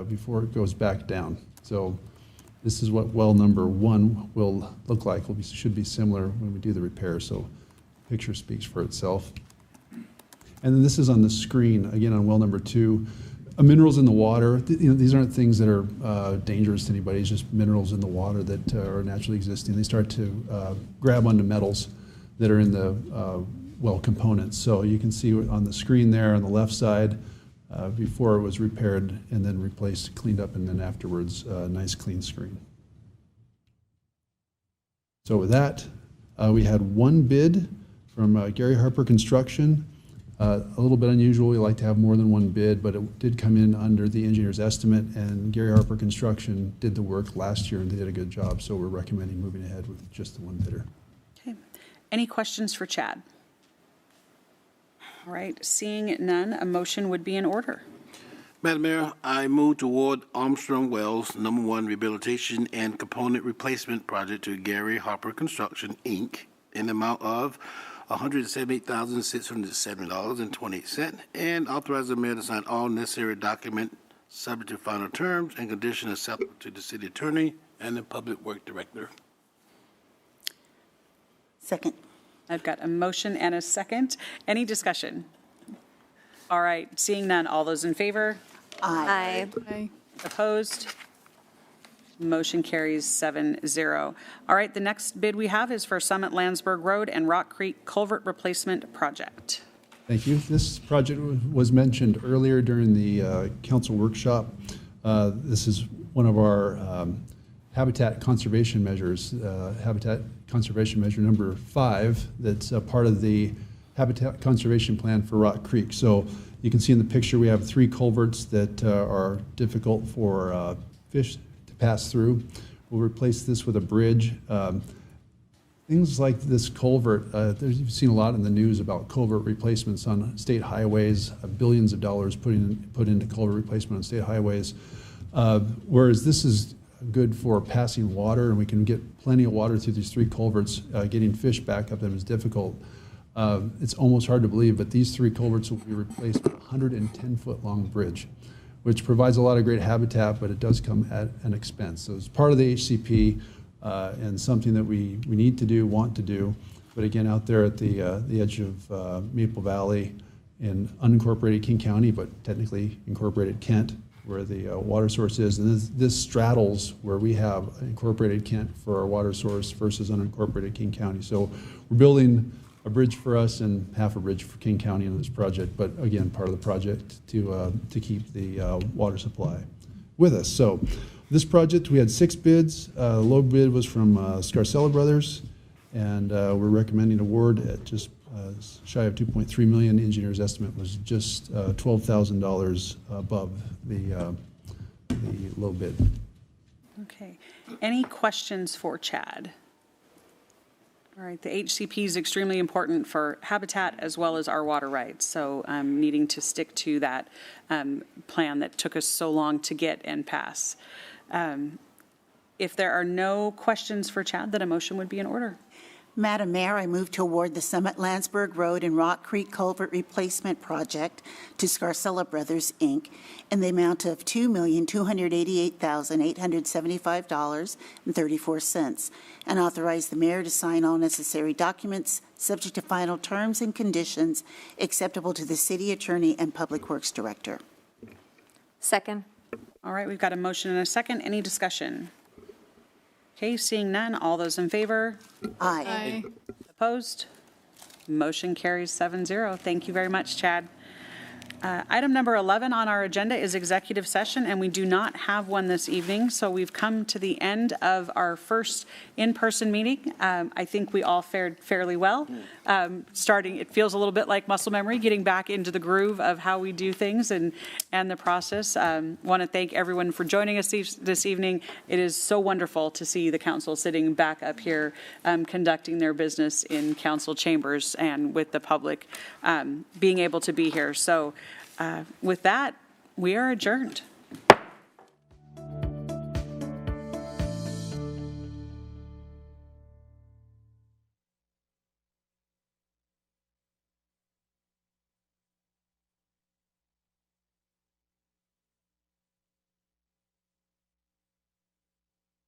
S17: before it goes back down. So this is what well number 1 will look like. Should be similar when we do the repair. So picture speaks for itself. And then this is on the screen, again on well number 2. Minerals in the water, these aren't things that are dangerous to anybody. It's just minerals in the water that are naturally existing. They start to grab onto metals that are in the well components. So you can see on the screen there on the left side, before it was repaired and then replaced, cleaned up, and then afterwards, a nice clean screen. So with that, we had 1 bid from Gary Harper Construction. A little bit unusual, we like to have more than 1 bid, but it did come in under the engineer's estimate, and Gary Harper Construction did the work last year and they did a good job, so we're recommending moving ahead with just the 1 bidder.
S1: Okay. Any questions for Chad? All right, seeing none, a motion would be in order.
S7: Madam Mayor, I move to award Armstrong Wells number 1 rehabilitation and component replacement project to Gary Harper Construction, Inc. in the amount of $178,607.28, and authorize the mayor to sign all necessary documents subject to final terms and conditions acceptable to the city attorney and the public work director.
S8: Second.
S1: I've got a motion and a second. Any discussion? All right, seeing none, all those in favor?
S3: Aye.
S10: Aye.
S1: Opposed? Motion carries 7-0. All right, the next bid we have is for Summit Landsberg Road and Rock Creek Culvert Replacement Project.
S17: Thank you. This project was mentioned earlier during the council workshop. This is one of our habitat conservation measures, habitat conservation measure number 5, that's a part of the habitat conservation plan for Rock Creek. So you can see in the picture we have 3 culverts that are difficult for fish to pass through. We'll replace this with a bridge. Things like this culvert, you've seen a lot in the news about culvert replacements on state highways, billions of dollars put into culvert replacement on state highways. Whereas this is good for passing water, and we can get plenty of water through these 3 culverts. Getting fish back up them is difficult. It's almost hard to believe, but these 3 culverts will be replaced with a 110-foot long bridge, which provides a lot of great habitat, but it does come at an expense. So it's part of the HCP and something that we need to do, want to do. But again, out there at the edge of Maple Valley in unincorporated King County, but technically incorporated Kent, where the water source is. And this straddles where we have incorporated Kent for our water source versus unincorporated King County. So we're building a bridge for us and half a bridge for King County in this project, but again, part of the project to keep the water supply with us. So this project, we had 6 bids. Low bid was from Scarcella Brothers, and we're recommending award at just shy of $2.3 million. Engineer's estimate was just $12,000 above the low bid.
S1: Okay. Any questions for Chad? All right, the HCP is extremely important for habitat as well as our water rights, so needing to stick to that plan that took us so long to get and pass. If there are no questions for Chad, then a motion would be in order.
S8: Madam Mayor, I move to award the Summit Landsberg Road and Rock Creek Culvert Replacement Project to Scarcella Brothers, Inc. in the amount of $2,288,875.34, and authorize the mayor to sign all necessary documents subject to final terms and conditions acceptable to the city attorney and public works director.
S5: Second.
S1: All right, we've got a motion and a second. Any discussion? Okay, seeing none, all those in favor?
S8: Aye.
S10: Aye.
S1: Opposed? Motion carries 7-0. Thank you very much, Chad. Item number 11 on our agenda is executive session, and we do not have one this evening, so we've come to the end of our first in-person meeting. I think we all fared fairly well. It feels a little bit like muscle memory, getting back into the groove of how we do things and the process. Want to thank everyone for joining us this evening. It is so wonderful to see the council sitting back up here conducting their business in council chambers and with the public being able to be here. So with that, we are adjourned.